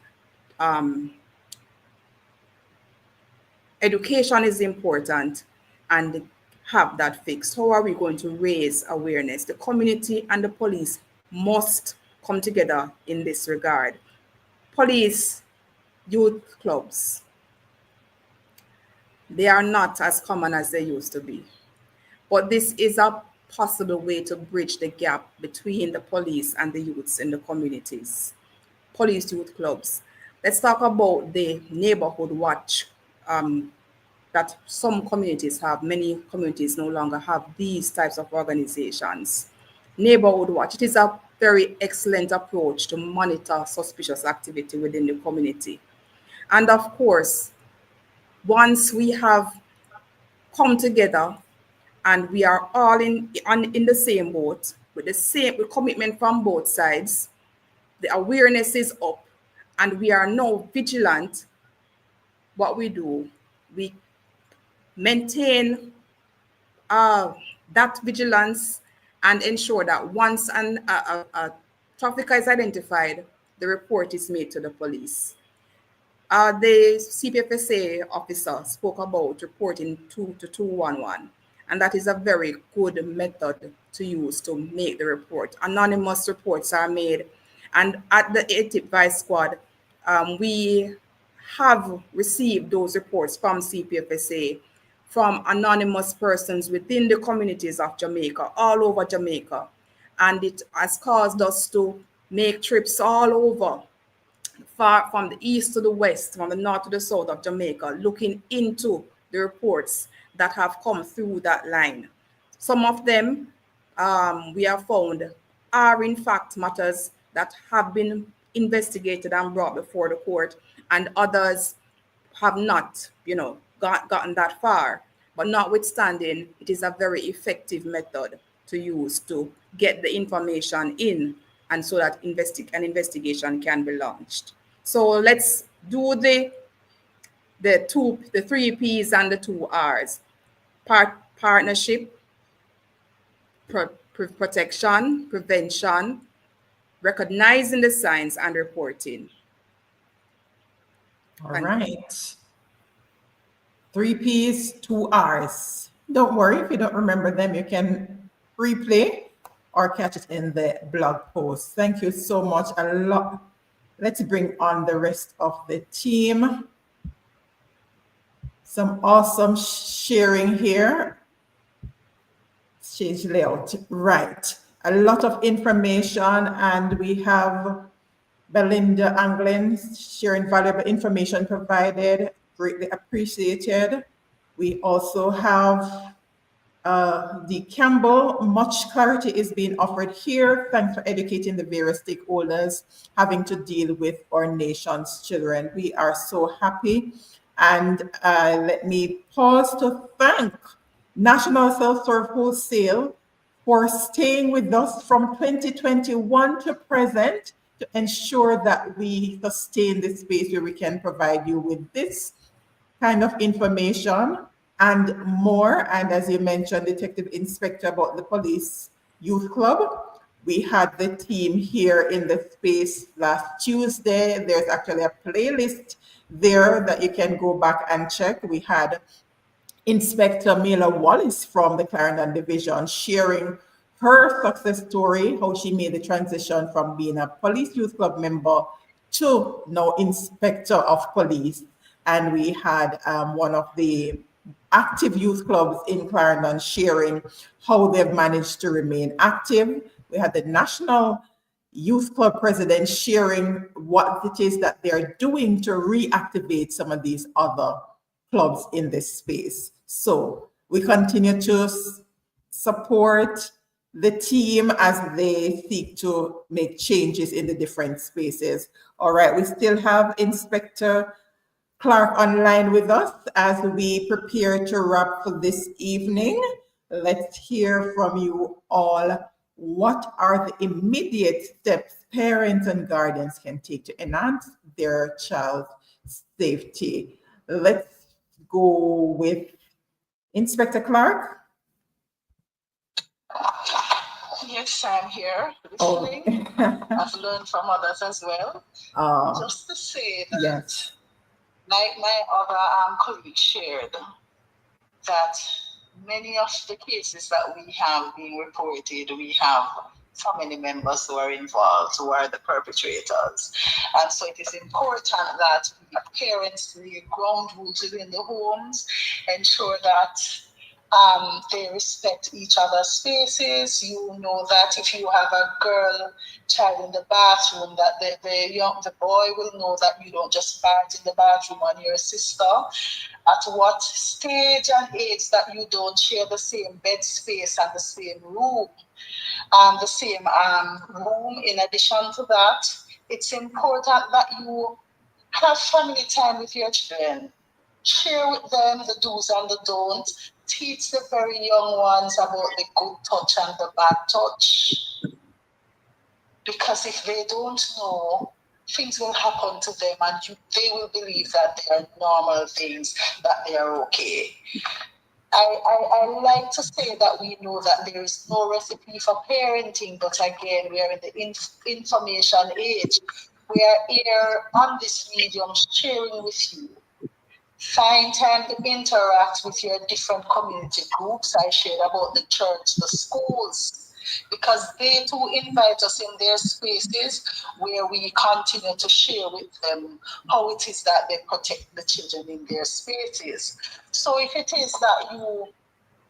education is important and have that fixed. How are we going to raise awareness? The community and the police must come together in this regard. Police, youth clubs, they are not as common as they used to be. But this is a possible way to bridge the gap between the police and the youths in the communities. Police youth clubs. Let's talk about the neighborhood watch that some communities have. Many communities no longer have these types of organizations. Neighborhood watch, it is a very excellent approach to monitor suspicious activity within the community. And of course, once we have come together and we are all in the same boat with commitment from both sides, the awareness is up and we are now vigilant. What we do, we maintain that vigilance and ensure that once a trafficker is identified, the report is made to the police. The CPFSA officer spoke about reporting 211, and that is a very good method to use to make the report. Anonymous reports are made, and at the ATIP Vice Squad, we have received those reports from CPFSA, from anonymous persons within the communities of Jamaica, all over Jamaica. And it has caused us to make trips all over, far from the east to the west, from the north to the south of Jamaica, looking into the reports that have come through that line. Some of them we have found are in fact matters that have been investigated and brought before the court, and others have not, gotten that far. But notwithstanding, it is a very effective method to use to get the information in, and so that an investigation can be launched. So let's do the 3 P's and the 2 R's. Partnership, protection, prevention, recognizing the signs, and reporting. All right. 3 P's, 2 R's. Don't worry, if you don't remember them, you can replay or catch it in the blog post. Thank you so much. A lot. Let's bring on the rest of the team. Some awesome sharing here. Change layout. Right. A lot of information, and we have Belinda Anglin sharing valuable information provided. Greatly appreciated. We also have the Campbell. Much clarity is being offered here. Thanks for educating the various stakeholders having to deal with our nation's children. We are so happy. And let me pause to thank National Self-Serve Wholesale for staying with us from 2021 to present to ensure that we sustain this space where we can provide you with this kind of information and more. And as you mentioned, Detective Inspector, about the Police Youth Club, we had the team here in the space last Tuesday. There's actually a playlist there that you can go back and check. We had Inspector Mila Wallace from the Clarendon Division sharing her success story, how she made the transition from being a Police Youth Club member to now Inspector of Police. And we had one of the active youth clubs in Clarendon sharing how they've managed to remain active. We had the National Youth Club president sharing what it is that they're doing to reactivate some of these other clubs in this space. So we continue to support the team as they seek to make changes in the different spaces. All right, we still have Inspector Clark online with us as we prepare to wrap for this evening. Let's hear from you all. What are the immediate steps parents and guardians can take to enhance their child's safety? Let's go with Inspector Clark. Yes, I'm here listening. I've learned from others as well. Just to say that, yes, like my other colleagues shared, that many of the cases that we have being reported, we have family members who are involved, who are the perpetrators. And so it is important that parents lay ground rules within the homes, ensure that they respect each other's spaces. You know that if you have a girl child in the bathroom, that the boy will know that you don't just fart in the bathroom on your sister. At what stage and age that you don't share the same bed space and the same room, the same room. In addition to that, it's important that you have family time with your children. Share with them the do's and the don'ts. Teach the very young ones about the good touch and the bad touch. Because if they don't know, things will happen to them and they will believe that they are normal things, that they are okay. I like to say that we know that there is no recipe for parenting, but again, we are in the information age. We are here on this medium sharing with you. Find time to interact with your different community groups. I shared about the church, the schools, because they too invite us in their spaces where we continue to share with them how it is that they protect the children in their spaces. So if it is that you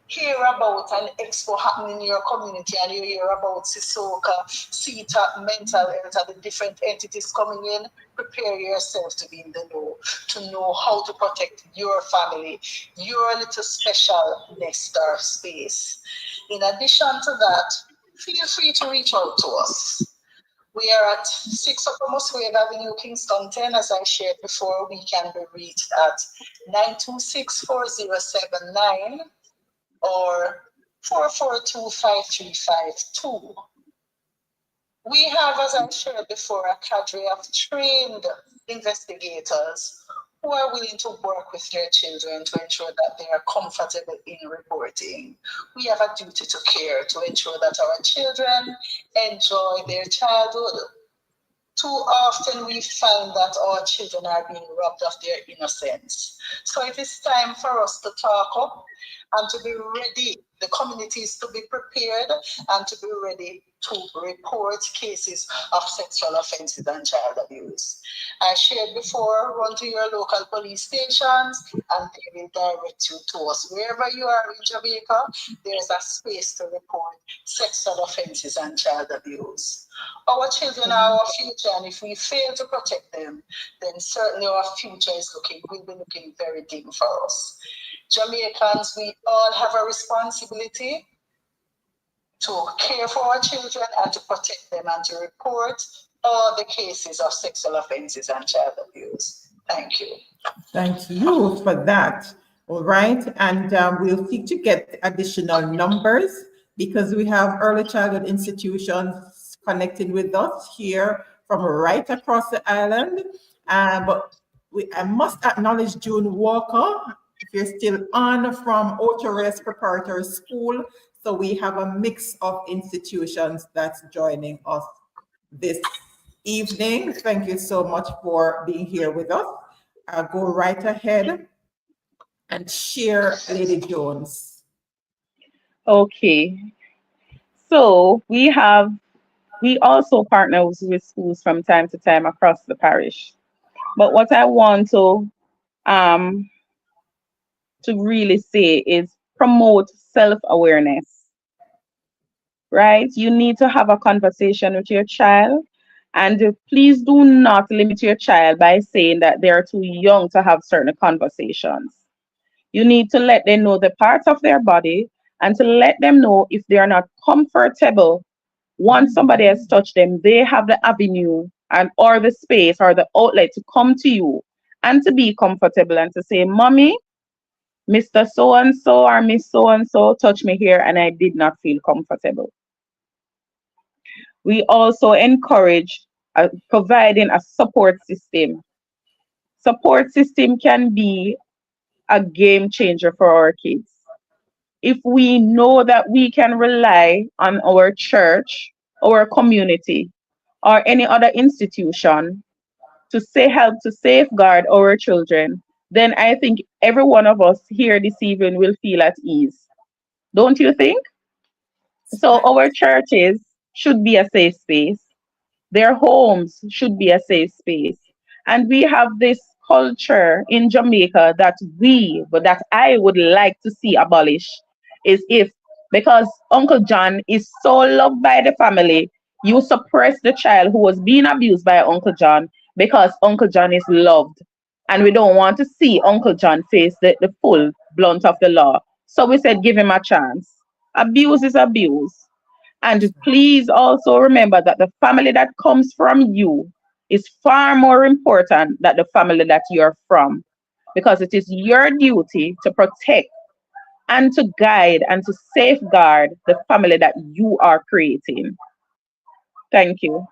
hear about an expo happening in your community and you hear about CISOCA, CTOC, mental health, and the different entities coming in, prepare yourself to be in the know, to know how to protect your family, your little special nest or space. In addition to that, feel free to reach out to us. We are at 6 Upper Musgrave Avenue, Kingston 10. As I shared before, we can be reached at 926-4079 or 442-5352. We have, as I shared before, a cadre of trained investigators who are willing to work with their children to ensure that they are comfortable in reporting. We have a duty to care to ensure that our children enjoy their childhood. Too often we find that our children are being robbed of their innocence. So it is time for us to talk up and to be ready. The communities to be prepared and to be ready to report cases of sexual offences and child abuse. I shared before, run to your local police stations and they will direct you to us. Wherever you are in Jamaica, there's a space to report sexual offences and child abuse. Our children are our future, and if we fail to protect them, then certainly our future will be looking very dim for us. Jamaicans, we all have a responsibility to care for our children and to protect them and to report all the cases of sexual offenses and child abuse. Thank you. Thank you for that. All right. And we'll seek to get additional numbers because we have early childhood institutions connecting with us here from right across the island. But I must acknowledge June Walker, if you're still on, from Ocho Preparatory School. So we have a mix of institutions that's joining us this evening. Thank you so much for being here with us. I'll go right ahead and share Lady Jones. Okay. So we also partner with schools from time to time across the parish. But what I want to really say is promote self-awareness, right? You need to have a conversation with your child, and please do not limit your child by saying that they are too young to have certain conversations. You need to let them know the parts of their body and to let them know if they are not comfortable. Once somebody has touched them, they have the avenue and or the space or the outlet to come to you and to be comfortable and to say, Mommy, Mr. So-and-so or Miss So-and-so touched me here and I did not feel comfortable. We also encourage providing a support system. Support system can be a game changer for our kids. If we know that we can rely on our church, our community, or any other institution to help to safeguard our children, then I think every one of us here this evening will feel at ease. Don't you think? So our churches should be a safe space. Their homes should be a safe space. And we have this culture in Jamaica that I would like to see abolished is because Uncle John is so loved by the family, you suppress the child who was being abused by Uncle John because Uncle John is loved. And we don't want to see Uncle John face the full blunt of the law. So we said, give him a chance. Abuse is abuse. And please also remember that the family that comes from you is far more important than the family that you're from, because it is your duty to protect and to guide and to safeguard the family that you are creating. Thank you.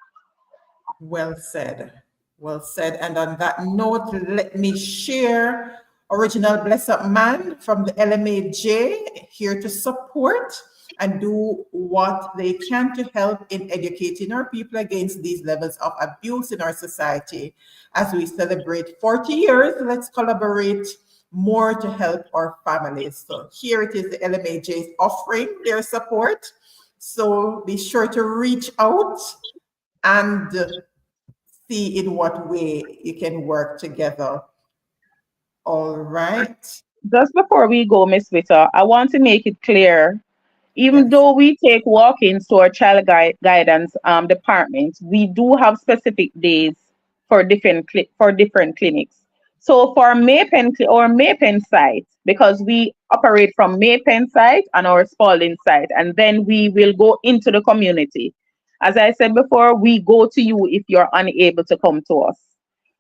Well said. Well said. And on that note, let me share Original Blessed Man from the LMAJ here to support and do what they can to help in educating our people against these levels of abuse in our society. As we celebrate 40 years, let's collaborate more to help our families. So here it is, the LMAJ offering their support. So be sure to reach out and see in what way you can work together. All right. Just before we go, Miss Vita, I want to make it clear, even Yes. though we take walk-ins to our child guidance department, we do have specific days for different clinics. So for Maypen site, because we operate from Maypen site and our Spalding site, and then we will go into the community. As I said before, we go to you if you're unable to come to us.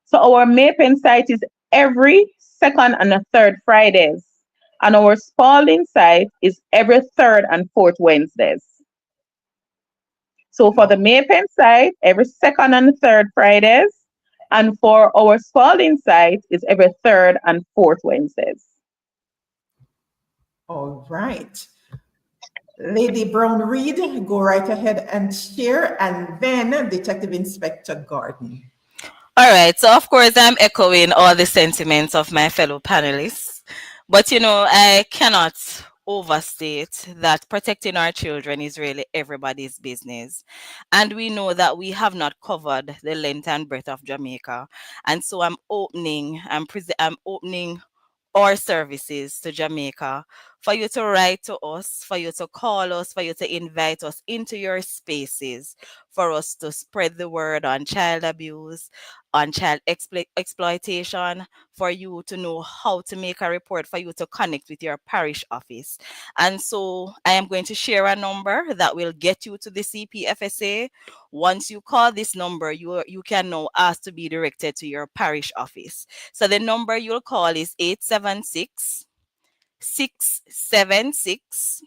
So our Maypen site is every second and third Fridays, and our Spalding site is every third and fourth Wednesdays. So for the Maypen site, every second and third Fridays, and for our Spalding site is every third and fourth Wednesdays. All right. Lady Brown Reed, go right ahead and share, and then Detective Inspector Gordon. All right. So, of course, I'm echoing all the sentiments of my fellow panelists. But, I cannot overstate that protecting our children is really everybody's business. And we know that we have not covered the length and breadth of Jamaica. And so I'm opening our services to Jamaica for you to write to us, for you to call us, for you to invite us into your spaces, for us to spread the word on child abuse, on child exploitation, for you to know how to make a report, for you to connect with your parish office. And so I am going to share a number that will get you to the CPFSA. Once you call this number, you can now ask to be directed to your parish office. So the number you'll call is 876 676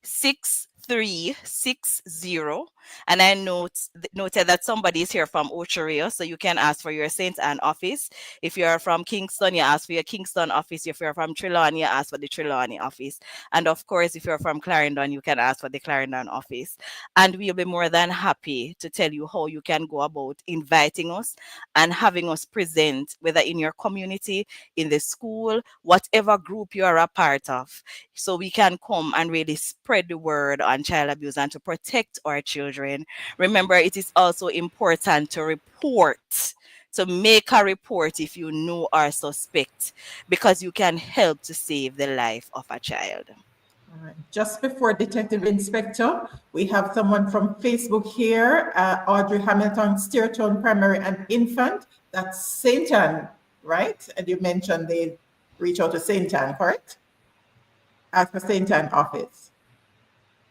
6360. And I noted that somebody is here from Ochorio, so you can ask for your St. Anne office. If you're from Kingston, you ask for your Kingston office. If you're from Trelawney, you ask for the Trelawney office. And of course, if you're from Clarendon, you can ask for the Clarendon office. And we'll be more than happy to tell you how you can go about inviting us and having us present, whether in your community, in the school, whatever group you are a part of, so we can come and really spread the word on child abuse and to protect our children. Remember, it is also important to report, to make a report if you know or suspect, because you can help to save the life of a child. All right. Just before Detective Inspector, we have someone from Facebook here, Audrey Hamilton, Steertown Primary and Infant. That's St. Anne, right? And you mentioned they reach out to St. Anne, correct? Ask for St. Anne office.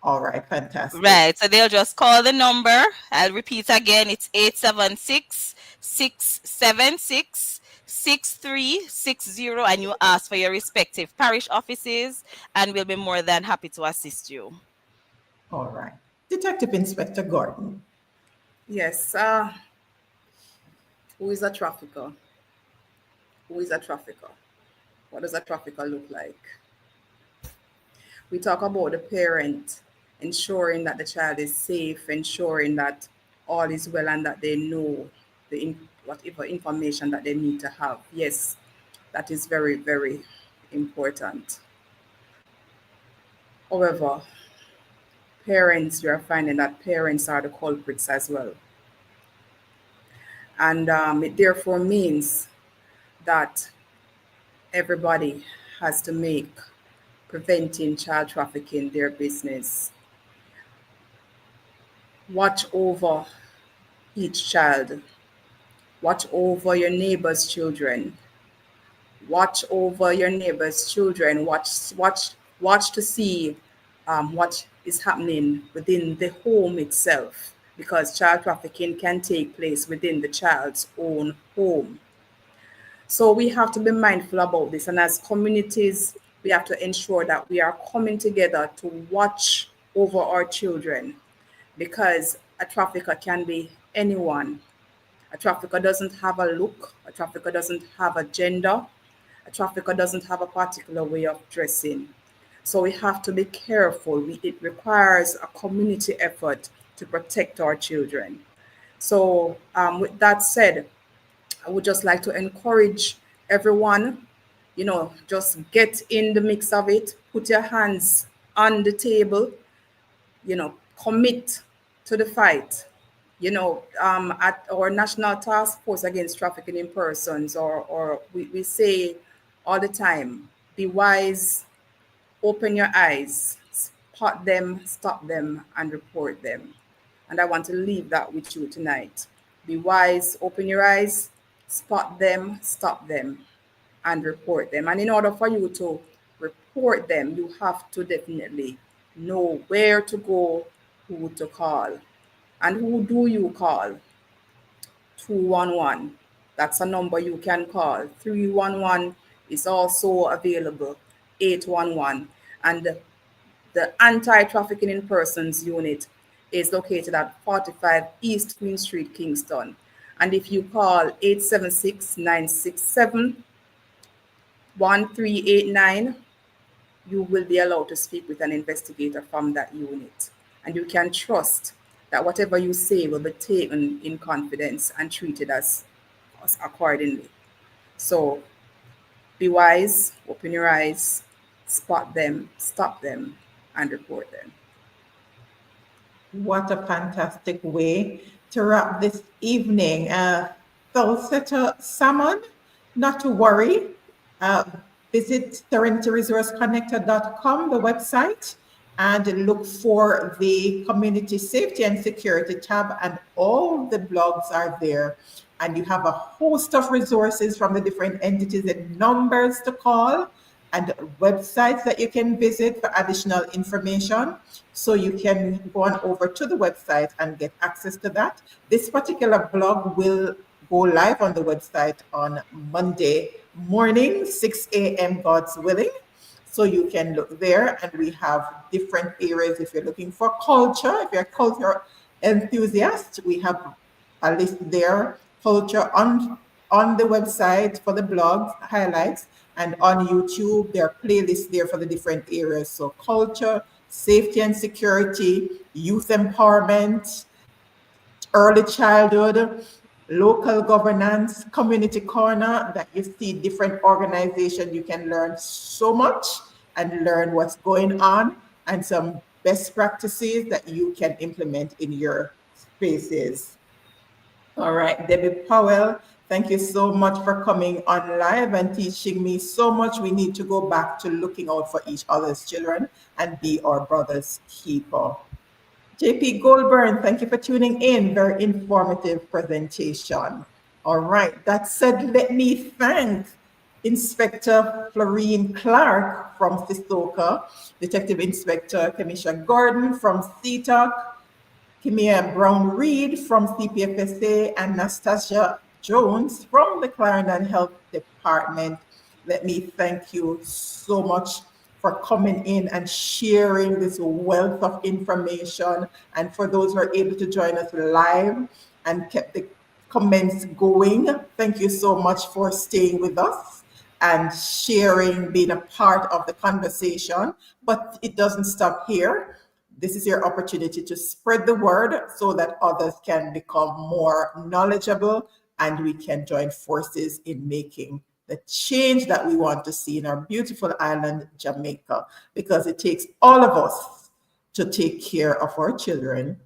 All right, fantastic. Right, so they'll just call the number. I'll repeat again, it's 876 676 6360, and you ask for your respective parish offices, and we'll be more than happy to assist you. All right. Detective Inspector Gordon. Yes. Who is a trafficker? Who is a trafficker? What does a trafficker look like? We talk about the parent ensuring that the child is safe, ensuring that all is well and that they know whatever information that they need to have. Yes, that is very, very important. However, parents, you are finding that parents are the culprits as well. And it therefore means that everybody has to make preventing child trafficking their business. Watch over each child. Watch over your neighbor's children. Watch over your neighbor's children. Watch to see what is happening within the home itself, because child trafficking can take place within the child's own home. So we have to be mindful about this, and as communities, we have to ensure that we are coming together to watch over our children, because a trafficker can be anyone. A trafficker doesn't have a look. A trafficker doesn't have a gender. A trafficker doesn't have a particular way of dressing. So we have to be careful. It requires a community effort to protect our children. So with that said, I would just like to encourage everyone, just get in the mix of it, put your hands on the table, commit to the fight. At our National Task Force Against Trafficking in Persons, or we say all the time, be wise, open your eyes, spot them, stop them, and report them. And I want to leave that with you tonight. Be wise, open your eyes, spot them, stop them, and report them. And in order for you to report them, you have to definitely know where to go, who to call. And who do you call? 211. That's a number you can call. 311 is also available. 811. And the Anti-Trafficking in Persons unit is located at 45 East Queen Street, Kingston. And if you call 876-967-1389, you will be allowed to speak with an investigator from that unit. And you can trust that whatever you say will be taken in confidence and treated as accordingly. So be wise, open your eyes, spot them, stop them, and report them. What a fantastic way to wrap this evening. Falsetto Salmon, not to worry. visit serenityresourceconnector.com, the website, and look for the Community Safety and Security tab, and all the blogs are there. And you have a host of resources from the different entities and numbers to call and websites that you can visit for additional information. So you can go on over to the website and get access to that. This particular blog will go live on the website on Monday morning, 6 a.m. God's willing. So you can look there, and we have different areas. If you're looking for culture, if you're a culture enthusiast, we have a list there, culture on the website for the blogs, highlights, and on YouTube, there are playlists there for the different areas. So culture, safety and security, youth empowerment, early childhood, local governance, community corner, that you see different organizations. You can learn so much and learn what's going on and some best practices that you can implement in your spaces. All right, Debbie Powell, thank you so much for coming on live and teaching me so much. We need to go back to looking out for each other's children and be our brother's keeper. JP Goldburn, thank you for tuning in. Very informative presentation. All right, that said, let me thank Inspector Florine Clark from CISOCA, Detective Inspector Kamisha Gordon from CTOC, Kimia Brown-Reed from CPFSA, and Nastasia Jones from the Clarendon Health Department. Let me thank you so much for coming in and sharing this wealth of information. And for those who are able to join us live and kept the comments going, thank you so much for staying with us and sharing, being a part of the conversation. But it doesn't stop here. This is your opportunity to spread the word so that others can become more knowledgeable and we can join forces in making the change that we want to see in our beautiful island, Jamaica, because it takes all of us to take care of our children,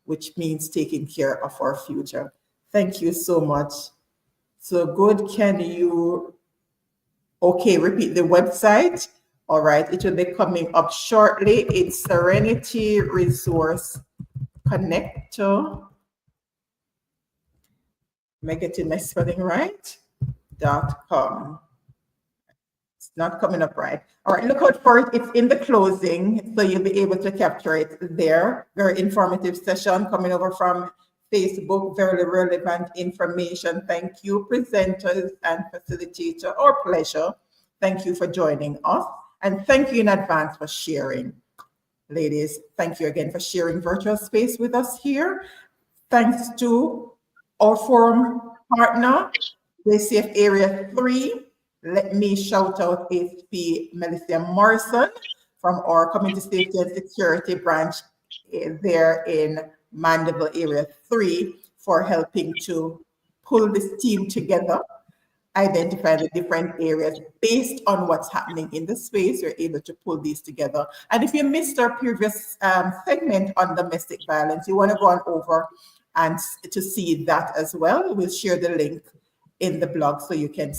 which means taking care of our future. Thank you so much. So good, can you, okay, repeat the website? All right, it will be coming up shortly. It's Serenity Resource Connector. Am I getting my spelling right? .com. It's not coming up right. All right, look out for it. It's in the closing, so you'll be able to capture it there. Very informative session coming over from Facebook. Very relevant information. Thank you, presenters and facilitator. Our pleasure. Thank you for joining us. And thank you in advance for sharing. Ladies, thank you again for sharing virtual space with us here. Thanks to our forum partner, JCF Area 3. Let me shout out ASP Melissa Morrison from our Community Safety and Security branch there in Mandeville Area 3 for helping to pull this team together, identify the different areas based on what's happening in the space. We're able to pull these together. And if you missed our previous segment on domestic violence, you want to go on over and to see that as well. We'll share the link in the blog so you can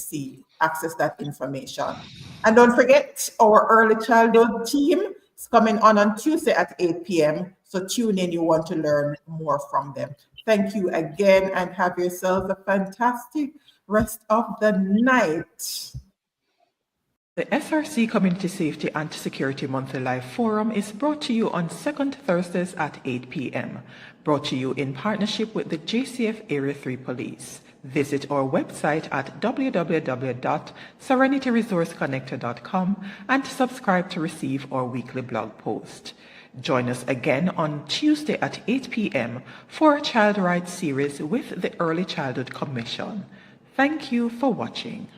access that information. And don't forget, our early childhood team is coming on Tuesday at 8 p.m. So tune in, you want to learn more from them. Thank you again and have yourselves a fantastic rest of the night. The SRC Community Safety and Security Monthly Live Forum is brought to you on second Thursdays at 8 p.m. Brought to you in partnership with the JCF Area 3 Police. Visit our website at www.serenityresourceconnector.com and subscribe to receive our weekly blog post. Join us again on Tuesday at 8 p.m. for a Child Rights series with the Early Childhood Commission. Thank you for watching.